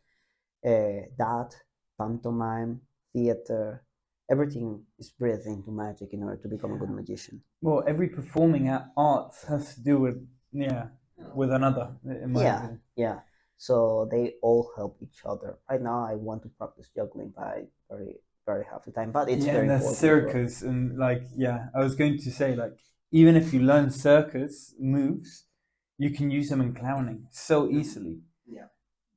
that pantomime, theater, everything is breathed into magic in order to become a good magician. Well, every performing art has to do with with another. In my opinion. Yeah. So they all help each other. Right now, I want to practice juggling, but I very half the time, but it's Yeah, very and the important as well. circus and like yeah, I was going to say like even if you learn circus moves, you can use them in clowning so easily. Yeah.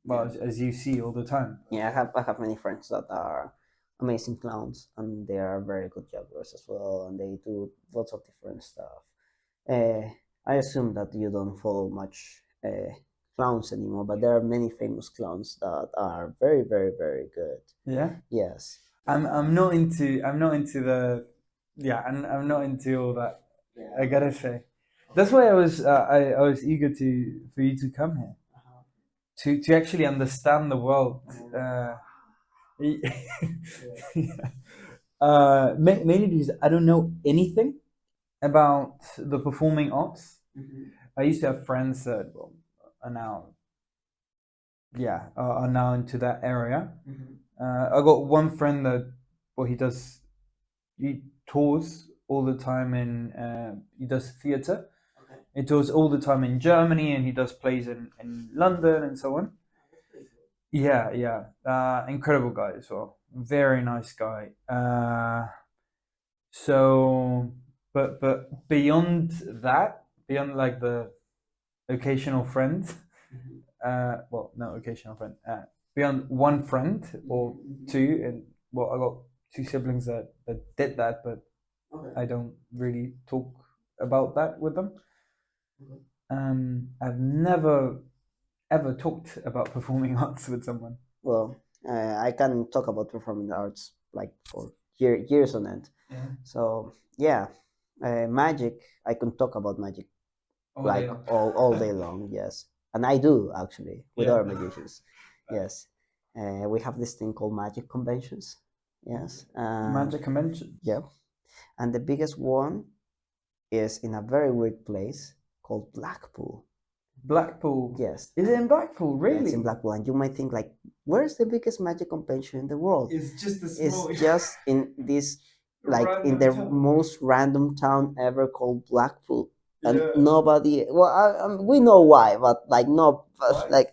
Well, as you see all the time. Yeah, I have many friends that are amazing clowns, and they are very good jugglers as well, and they do lots of different stuff. Uh, I assume that you don't follow much clowns anymore, but there are many famous clowns that are very, very, very good. Yeah, Yes. I'm not into the yeah, I'm not into all that. I Yeah. gotta say, that's why I was eager to for you to come here to actually understand the world. Yeah. Mainly because I don't know anything about the performing arts. I used to have friends that well, are now are now into that area. I got one friend that well he tours all the time in he does theater. He tours all the time in Germany and he does plays in London and so on. Yeah, yeah, incredible guy as well. Very nice guy. So, but beyond that, beyond like the occasional friend, well, no occasional friend, beyond one friend or two, and well, I got two siblings that did that, but I don't really talk about that with them. I've never ever talked about performing arts with someone. Well, I can talk about performing arts like for years on end. Yeah. So yeah, magic. I can talk about magic All day like long. all day long. Yes, and I do actually with Yeah. other magicians. Yes, we have this thing called magic conventions. Yes, Magic conventions. yeah, and the biggest one is in a very weird place called Blackpool. Blackpool. Yes, Is it in Blackpool? yeah, it's Really? in Blackpool, and you might think like, where's the biggest magic convention in the world? It's just a It's small just in this, like in random the town. most random town ever called Blackpool, and Yeah. nobody. Well, we know why, but like no, Why? like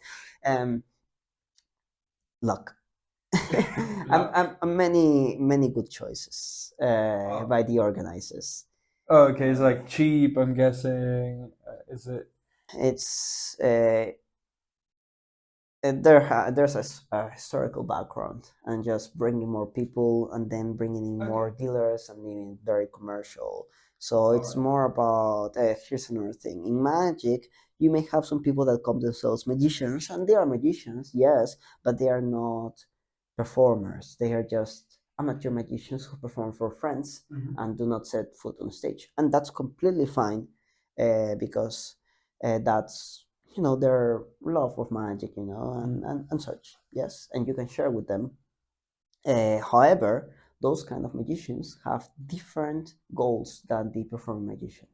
luck. And many good choices Oh. by the organizers. Oh, okay, it's like cheap. I'm guessing. Is it? It's there's a historical background, and just bringing more people and then bringing in more dealers and even very commercial. So it's Alright. more about here's another thing in magic. You may have some people that call themselves magicians, and they are magicians, yes, but they are not performers. They are just amateur magicians who perform for friends and do not set foot on stage, and that's completely fine, because that's their love of magic, and such. Yes, and you can share with them. However, those kind of magicians have different goals than the performing magician.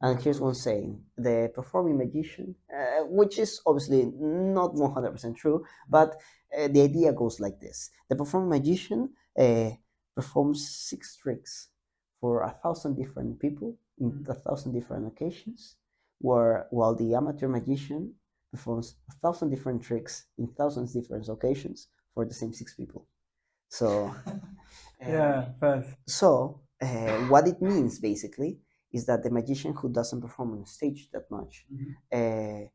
And here's one saying: the performing magician, which is obviously not 100% true, but the idea goes like this: the performing magician performs 6 tricks for 1,000 different people in 1,000 different occasions, while the amateur magician performs 1,000 different tricks in thousands different occasions for the same 6 people. So, Yeah, first. what it means basically is that the magician who doesn't perform on stage that much, uh,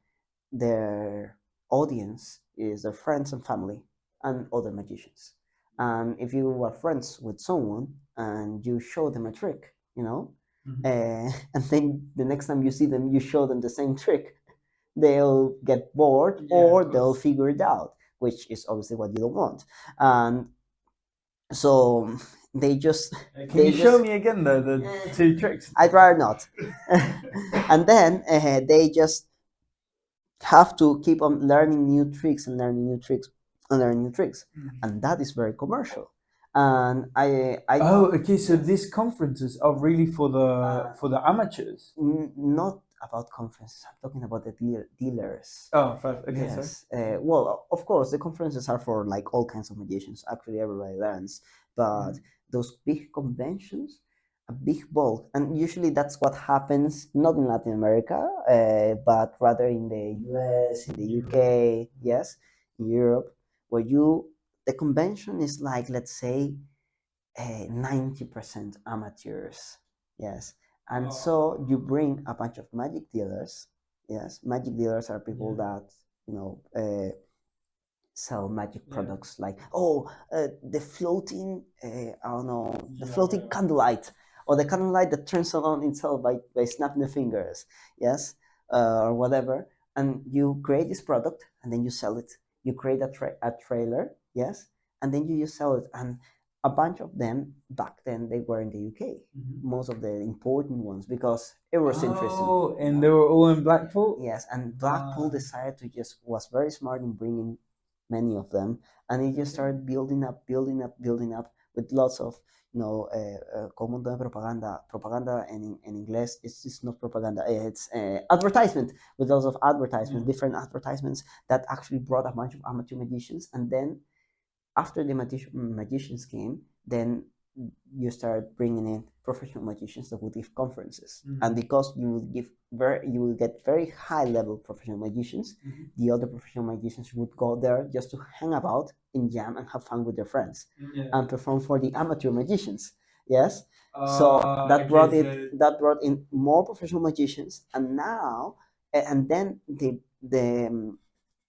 their audience is their friends and family and other magicians. And if you are friends with someone and you show them a trick, and then the next time you see them, you show them the same trick, they'll get bored, Yeah, or of they'll course. figure it out, which is obviously what you don't want. And so they just Can they you show just me again the two tricks? I'd rather not. And then they just have to keep on learning new tricks and learning new tricks and learning new tricks, and that is very commercial. And I Oh, know, okay. So these conferences are really for the amateurs. not about conferences. I'm talking about the dealers. Oh, first. Okay, sorry. Yes. Well, of course, the conferences are for like all kinds of magicians. Actually, everybody learns. But those big conventions, a big bulk, and usually that's what happens not in Latin America, but rather in the US, in the UK, yes, in Europe, where the convention is like, let's say, 90% amateurs. Yes, and so you bring a bunch of magic dealers. Yes, magic dealers are people that you know sell magic products like the floating I don't know the floating candlelight or the candlelight that turns on itself by snapping the fingers. Yes, or whatever, and you create this product and then you sell it. You create a trailer. Yes, and then you just sell it. And a bunch of them back then they were in the UK, most of the important ones, because it was interesting. Oh, and they were all in Blackpool. Yes, and Blackpool decided to just was very smart in bringing many of them, and it just started building up, building up, building up with lots of como de propaganda, propaganda in English. It's not propaganda. It's advertisement, with lots of advertisements, different advertisements that actually brought a bunch of amateur magicians, and then after the magicians came, then you start bringing in professional magicians that would give conferences. And because you will get very high level professional magicians, the other professional magicians would go there just to hang about and jam and have fun with their friends and perform for the amateur magicians. Yes, so that brought in more professional magicians, and now and then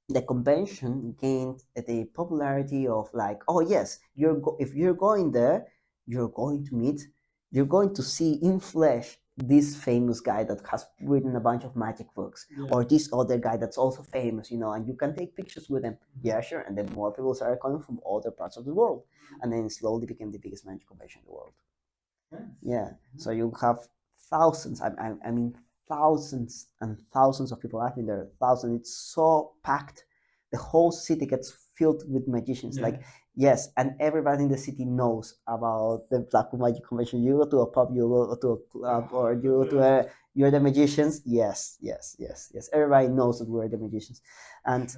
the convention gained the popularity of like, oh yes, if you're going there, you're going to meet, you're going to see in flesh this famous guy that has written a bunch of magic books, or this other guy that's also famous, and you can take pictures with him. Yeah, sure. And then more people started coming from other parts of the world, and then it slowly became the biggest magic convention in the world. Yeah. So you have thousands. I mean, thousands and thousands of people. I've been there. Thousands. It's so packed. The whole city gets filled with magicians. Like, yes, and everybody in the city knows about the Black Magic Convention. You go to a pub, you go to a club, or you go to a. You're the magicians. Yes, yes, yes, yes. Everybody knows that we're the magicians, and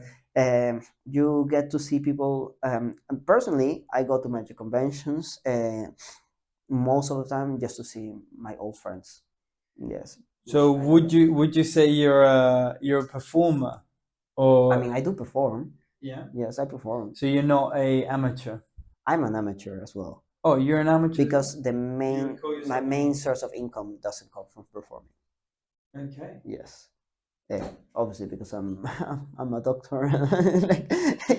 you get to see people. And personally, I go to magic conventions. Most of the time just to see my old friends. Yes. So would you say you're a performer, or I mean, I do perform. Yes, I perform. so you're not a amateur? I'm an amateur as well Oh, you're an amateur because my main an source of income doesn't come from performing. Okay. Yes. Obviously because I'm a doctor. Like,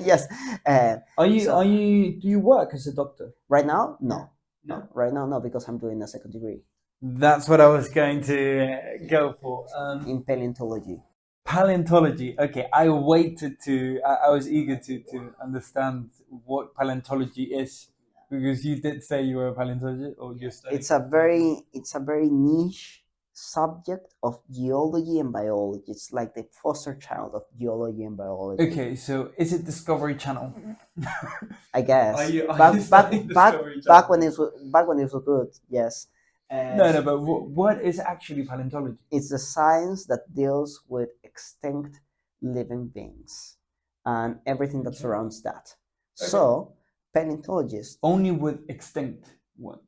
yes. Do you work as a doctor? Right now, no. No. Right now, no, because I'm doing a second degree That's what I was going to go for. in paleontology. Paleontology. Okay, I was eager to understand what paleontology is, because you did say you were a paleontologist, or you're studying. It's a very niche subject of geology and biology. It's like the foster child of geology and biology. Okay, so is it Discovery Channel? I guess. Are you back studying back Discovery back Channel? when it was good. Yes. No, but what is actually paleontology? It's the science that deals with extinct living beings and everything that surrounds that. So paleontologists, Only with extinct ones.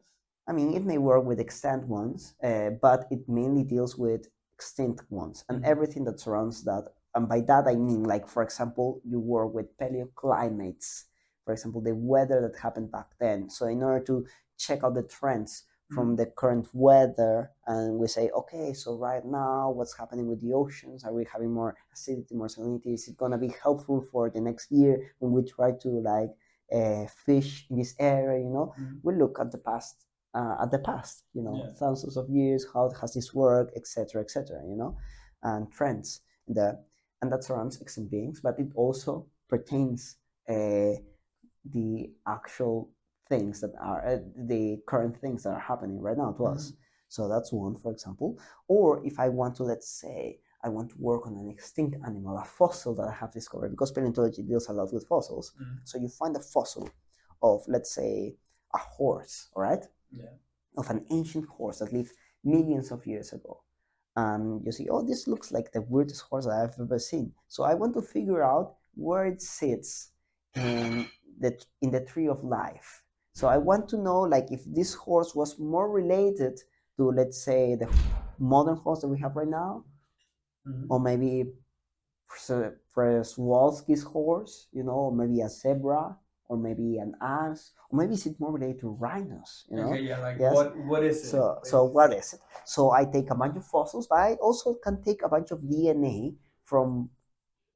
I mean, it may work with extant ones, but it mainly deals with extinct ones and everything that surrounds that. And by that, I mean, like, for example, you work with paleoclimates, for example, the weather that happened back then. So, in order to check out the trends from the current weather, and we say, okay, so right now, what's happening with the oceans? Are we having more acidity, more salinity? Is it going to be helpful for the next year when we try to, like, fish in this area? We look at the past, thousands of years, how has this worked, etc., and trends, and that surrounds extinct beings, but it also pertains the actual things that are the current things that are happening right now to us. So that's one, for example. Or if I want to, let's say, I want to work on an extinct animal, a fossil that I have discovered, because paleontology deals a lot with fossils. So you find a fossil of, let's say, a horse, all right? Of an ancient horse that lived millions of years ago. And you see, oh, this looks like the weirdest horse I've ever seen. So I want to figure out where it sits in the tree of life. So I want to know, like, if this horse was more related to, let's say, the modern horse that we have right now, or maybe Przewalski's horse, or maybe a zebra, or maybe an ass, or maybe is it more related to rhinos? Okay, yeah, like Yes. what is it? So what is it? So I take a bunch of fossils, but I also can take a bunch of DNA from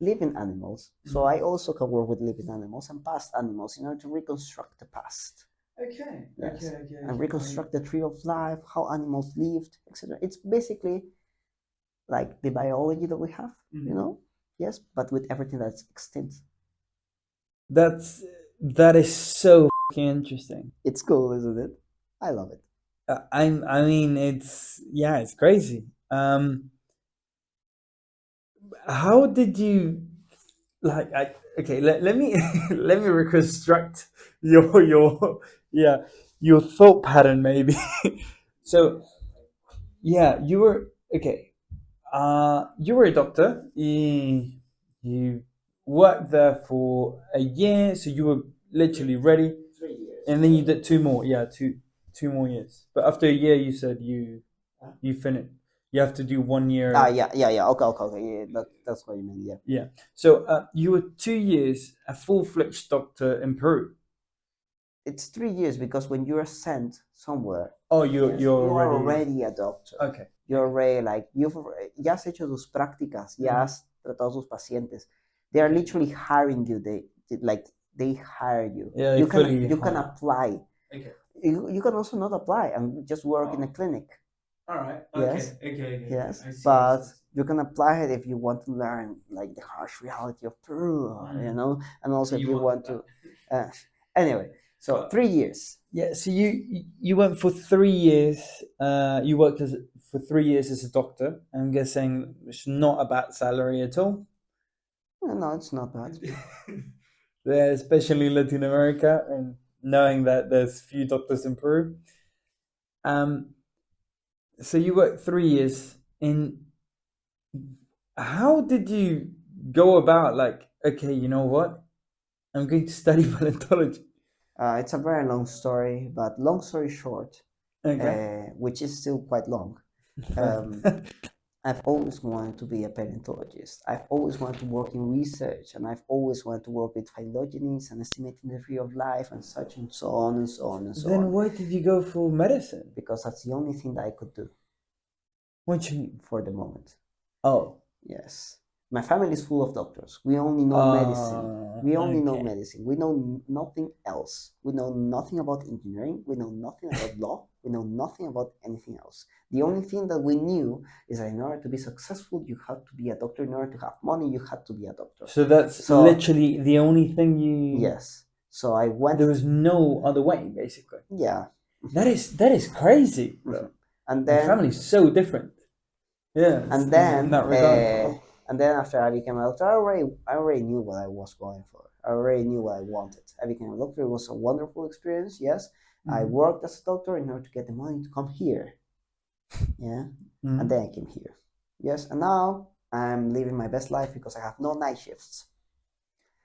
living animals. So I also can work with living animals and past animals in order to reconstruct the past. Okay, Yes. okay. And reconstruct the tree of life, how animals lived, etc. It's basically like the biology that we have, Yes, but with everything that's extinct. That's that is so fucking interesting. It's cool, isn't it? I love it. I mean, it's crazy. How did you like? Okay, let me let me reconstruct your yeah your thought pattern maybe. So yeah, you were okay. You were a doctor. You worked there for a year, so you were literally ready, 3 years. and then you did two more. Yeah, two more years. But after a year, you said you finished. You have to do 1 year. Yeah. Okay. Yeah, that's what you mean. Yeah. Yeah. So you were 2 years a full-fledged doctor in Peru. It's 3 years because when you're sent somewhere, Oh, yes, you're you are already already a doctor. okay. You're already like ya has hecho tus prácticas, ya has tratado sus pacientes. They are literally hiring you. They hire you. Yeah, You can fully you can hire. apply. Okay. You can also not apply and just work in a clinic. All right. Yes. Okay. Yes, I see. but you can apply it if you want to learn like the harsh reality of Peru, and also if you want to. Uh, anyway, so 3 years. Yeah, so you went for 3 years. You worked for 3 years as a doctor. I'm guessing it's not about salary at all. No, it's not bad. Yeah, especially Latin America, and knowing that there's few doctors in Peru. Um, so you worked 3 years. In how did you go about like? Okay, you know what? I'm going to study paleontology. It's a very long story, but long story short, Okay. which is still quite long. Um, I've always wanted to be a paleontologist. I've always wanted to work in research, and I've always wanted to work with phylogenies and estimating the tree of life and such and so on and so on and so Then on. why did you go for medicine? Because that's the only thing that I could do What you mean? for the moment. Oh. Yes. My family is full of doctors. We only know medicine. We only know Okay. medicine. We know nothing else. We know nothing about engineering. We know nothing about law. We know nothing about anything else. The only thing that we knew is that in order to be successful, you had to be a doctor. In order to have money, you had to be a doctor. So that's So literally the only thing you. yes. So I went. There was no other way, basically. Yeah. That is crazy. Mhm. And My then family's so different. Yeah, and in then that regard. and then after I became a doctor, I already knew what I was going for. I already knew what I wanted. I became a doctor. It was a wonderful experience. Yes, I Mhm. worked as a doctor in order to get the money to come here. Yeah, and then I came here. Yes, and now I'm living my best life because I have no night shifts.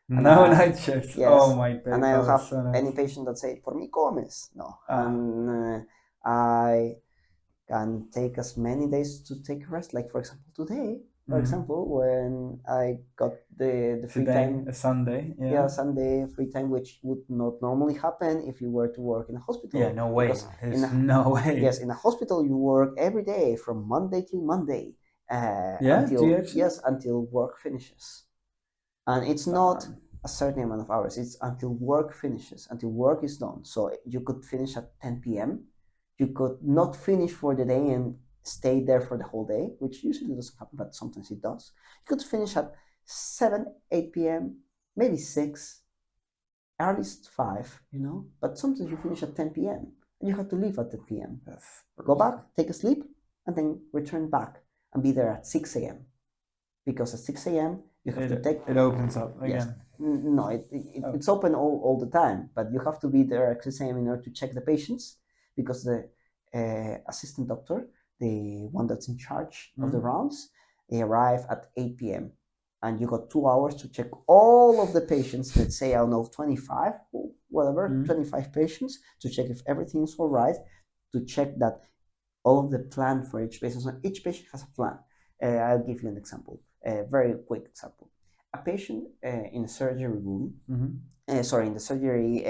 And No night shifts. Oh yes, my and god, I don't have that's so any nice. patient that say por mi comes. No, Ah, and I can take as many days to take a rest. Like for example, today, for example, when I got the free today, time, a Sunday. yeah, Yeah. Sunday free time, which would not normally happen if you were to work in a Yeah. hospital, No way. because There's no way. yes, in a hospital you work every day from Monday till Monday, Yeah. Do you until actually? yes, until work finishes, and it's not a certain amount of hours. It's until work finishes, until work is done. So you could finish at 10 p.m. You could not finish for the day and stay there for the whole day, which usually doesn't happen, but sometimes it does. You could finish at 7, 8 p.m., maybe 6, earliest 5, but sometimes you finish at 10 p.m. and you have to leave at 10 p.m. That's Go back, take a sleep, and then return back and be there at 6 a.m. Because at 6 a.m. you have to take. it opens up Yes. again. No, it's open all the time, but you have to be there at 6 a.m. in order to check the patients, because the assistant doctor, the one that's in charge of the rounds, they arrive at 8 p.m. And you got 2 hours to check all of the patients. Let's say, I don't know, 25, whatever, 25 patients, to check if everything's all right, to check that all of the plan for each patient. So each patient has a plan. I'll give you an example, a very quick example. a patient in a surgery room, Mm-hmm. in the surgery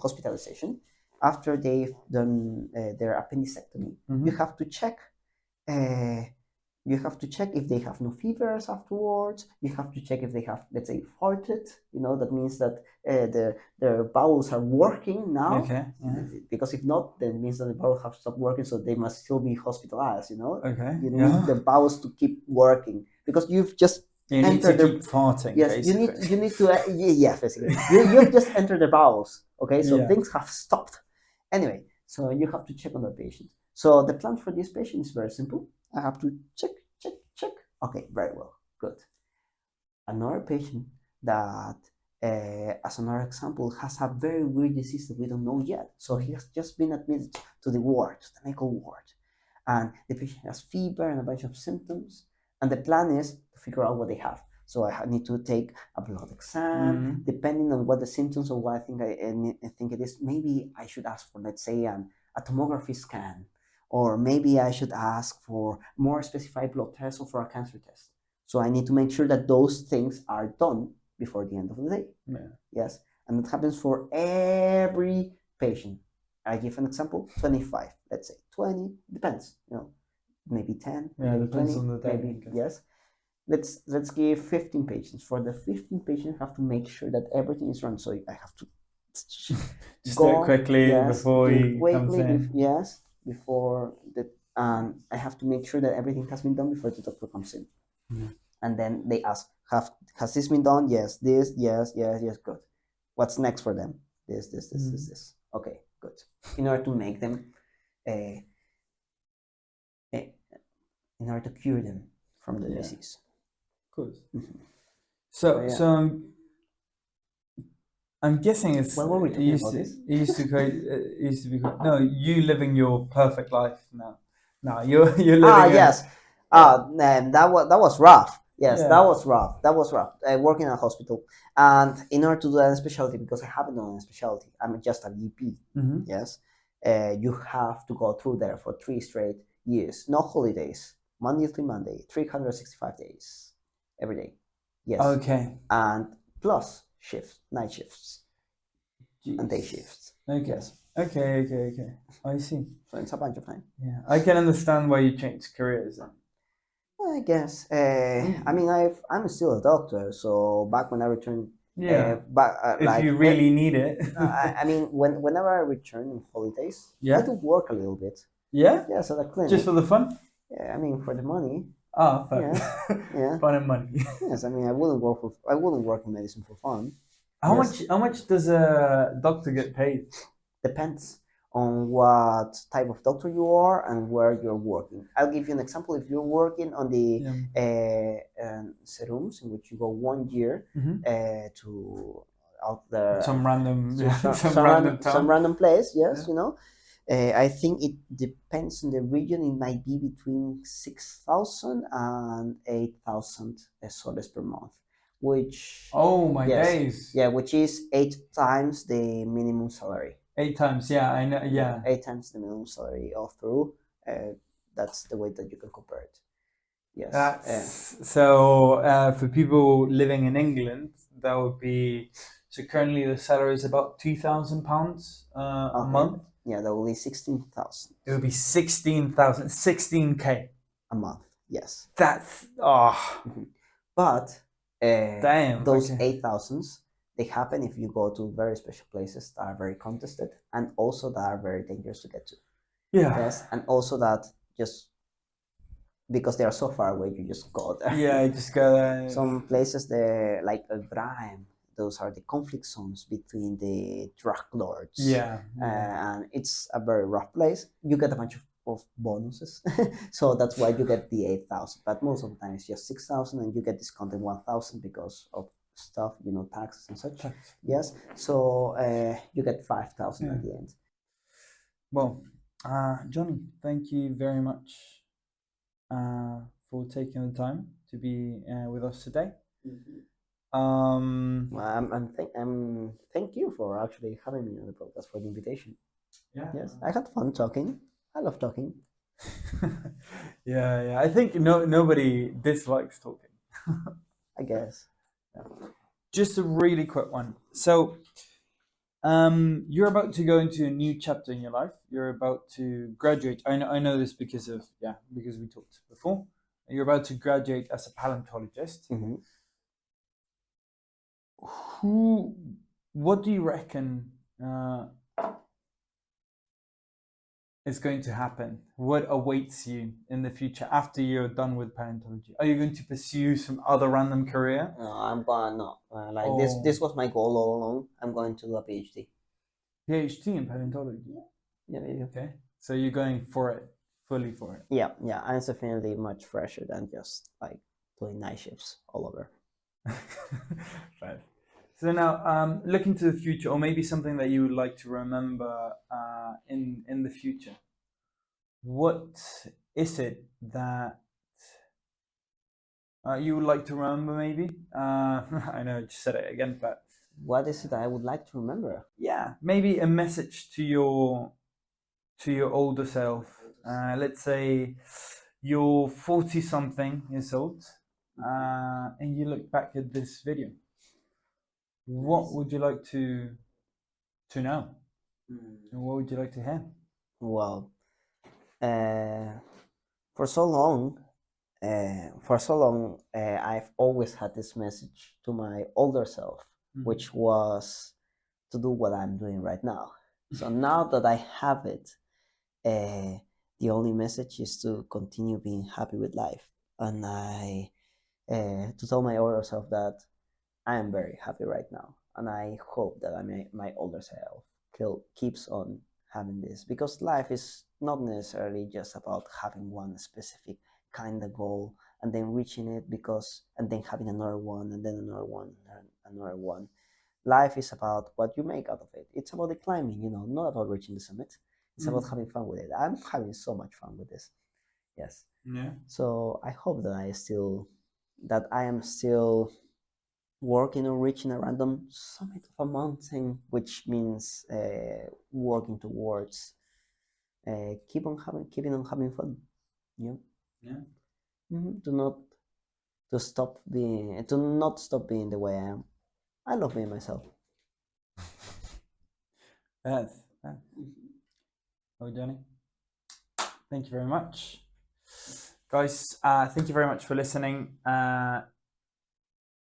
hospitalization, after they've done their appendicectomy, Mm-hmm. you have to check. Uh, you have to check if they have no fevers afterwards. You have to check if they have, let's say, farted. That means that their bowels are working now. Okay. Yeah. Because if not, then it means that the bowels have stopped working, so they must still be hospitalized. Okay. You Yeah. need the bowels to keep working because you've just You need to entered their. keep farting, Yes, basically. you need to yeah, basically you've just entered the bowels. Okay, so Yeah. things have stopped. Anyway, so you have to check on the patient. So the plan for this patient is very simple. I have to check, check, check. Okay, very well, good. Another patient that, as another example, has a very weird disease that we don't know yet. So he has just been admitted to the ward, to the medical ward, and the patient has fever and a bunch of symptoms. And the plan is to figure out what they have. So I need to take a blood exam, depending on what the symptoms or what I think it is. Maybe I should ask for, let's say, a tomography scan, or maybe I should ask for more specified blood tests or for a cancer test. So I need to make sure that those things are done before the end of the day. Yeah. Yes, and that happens for every patient. I give an example: 25. Let's say 20. Depends. Maybe 10. Yeah, Maybe depends 20. on the day. Maybe yes. Let's give 15 patients. For the 15 patients, I have to make sure that everything is run. So I have to Just do it go, quickly yes, before do it he comes quickly. in. Yes, before the and I have to make sure that everything has been done before the doctor comes in. Yeah. And then they ask, has this been done? Yes, this, yes, yes, yes, good. What's next for them? This. Okay, good. In order to make them, uh, in order to cure them from the disease. Of course. Mhm. So, yeah. so I'm guessing it's What were we it talking used about to this? it used to create it used to be no you living your perfect life now. No, you're living Yes. That was rough. Yes, that was rough. That was rough. Working in a hospital, and in order to do a specialty, because I haven't done a specialty, I'm just a GP. Mm-hmm. Yes, you have to go through there for 3 straight years, no holidays, Monday to Monday, 365 days, every day. Yes. Okay. And plus shifts, night shifts, and day Jeez. shifts. Okay. Yes. Okay. I see. So it's a bunch of time. Yeah, I can understand why you changed careers then. I guess. I mean, I'm still a doctor, so back when I returned, Yeah. back If you really need it. I mean, whenever I return on holidays, I Yeah. do work a little bit. Yeah. Yes, at a clinic. Just for the fun. Yeah, I mean, for the money. Ah, fun. Yes. Yeah. Fun and money. Yes, I mean, I wouldn't work in medicine for fun. How Yes. much? How much does a doctor get paid? Depends on what type of doctor you are and where you're working. I'll give you an example. If you're working on the serums, in which you go 1 year to out there, Some random, some random place, yes, I think it depends on the region. It might be between 6,000 and 8,000 soles per month, which Oh my days! yeah, which is 8 times the minimum salary. 8 times, yeah, I know, yeah. 8 times the minimum salary of Peru. That's the way that you can compare it. Yes. That's so for people living in England, that would be so. Currently, the salary is about £2,000 a month. Yeah, that will be 16,000. It would be 16,000, 16K a month. Yes. That's But damn. Those Okay. 8,000s, they happen if you go to very special places that are very contested and also that are very dangerous to get to. Yeah. Yes, and also that just because they are so far away, you just go there. Yeah, you just go there. Some places there, like Ibrahim, those are the conflict zones between the drug lords. Yeah. And it's a very rough place. You get a bunch of bonuses, so that's why you get the 8,000. But most of the time, it's just 6,000, and you get discounted 1,000 because of stuff, taxes and such. Yes, so you get 5,000 at the end. Well, Jonny, thank you very much for taking the time to be with us today. Well, thank you for actually having me on the podcast, for the invitation. Yeah. Yes, I had fun talking. I love talking. Yeah. I think nobody dislikes talking. I guess. Just a really quick one. So, you're about to go into a new chapter in your life. You're about to graduate. I know this because we talked before. You're about to graduate as a paleontologist. Mm-hmm. What do you reckon is going to happen? What awaits you in the future after you're done with paleontology? Are you going to pursue some other random career? No, I'm going no. Like this. Or This was my goal all along. I'm going to do a PhD. PhD in paleontology? Yeah. Okay. So you're going for it, fully for it. Yeah. I'm definitely much fresher than just like doing night shifts all over. Right. So now, looking to the future, or maybe something that you would like to remember in the future. What is it that you would like to remember? Maybe I know I just said it again, but What is it I would like to remember? yeah, maybe a message to your older self. Let's say you're 40 something years old, and you look back at this video. What would you like to know? And what would you like to hear? Well, for so long, I've always had this message to my older self, which was to do what I'm doing right now. So now that I have it, the only message is to continue being happy with life, and to tell my older self that I am very happy right now, and I hope that my older self keeps on having this, because life is not necessarily just about having one specific kind of goal and then reaching it, and then having another one and then another one and another one. Life is about what you make out of it. It's about the climbing, not about reaching the summit. It's about having fun with it. I'm having so much fun with this. Yes. Yeah. So I hope that I am still working on reaching a random summit of a mountain, which means working towards keeping on having fun. Yeah. Yeah. To not stop being the way I am. I love being myself. That's. Oh, Jonny. Thank you very much, guys. Thank you very much for listening.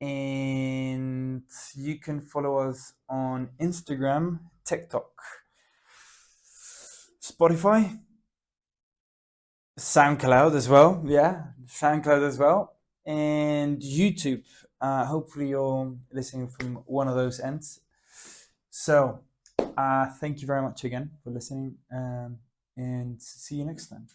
And you can follow us on Instagram, TikTok, Spotify, SoundCloud as well. Yeah, SoundCloud as well, and YouTube. Hopefully, you're listening from one of those ends. So, thank you very much again for listening, and see you next time.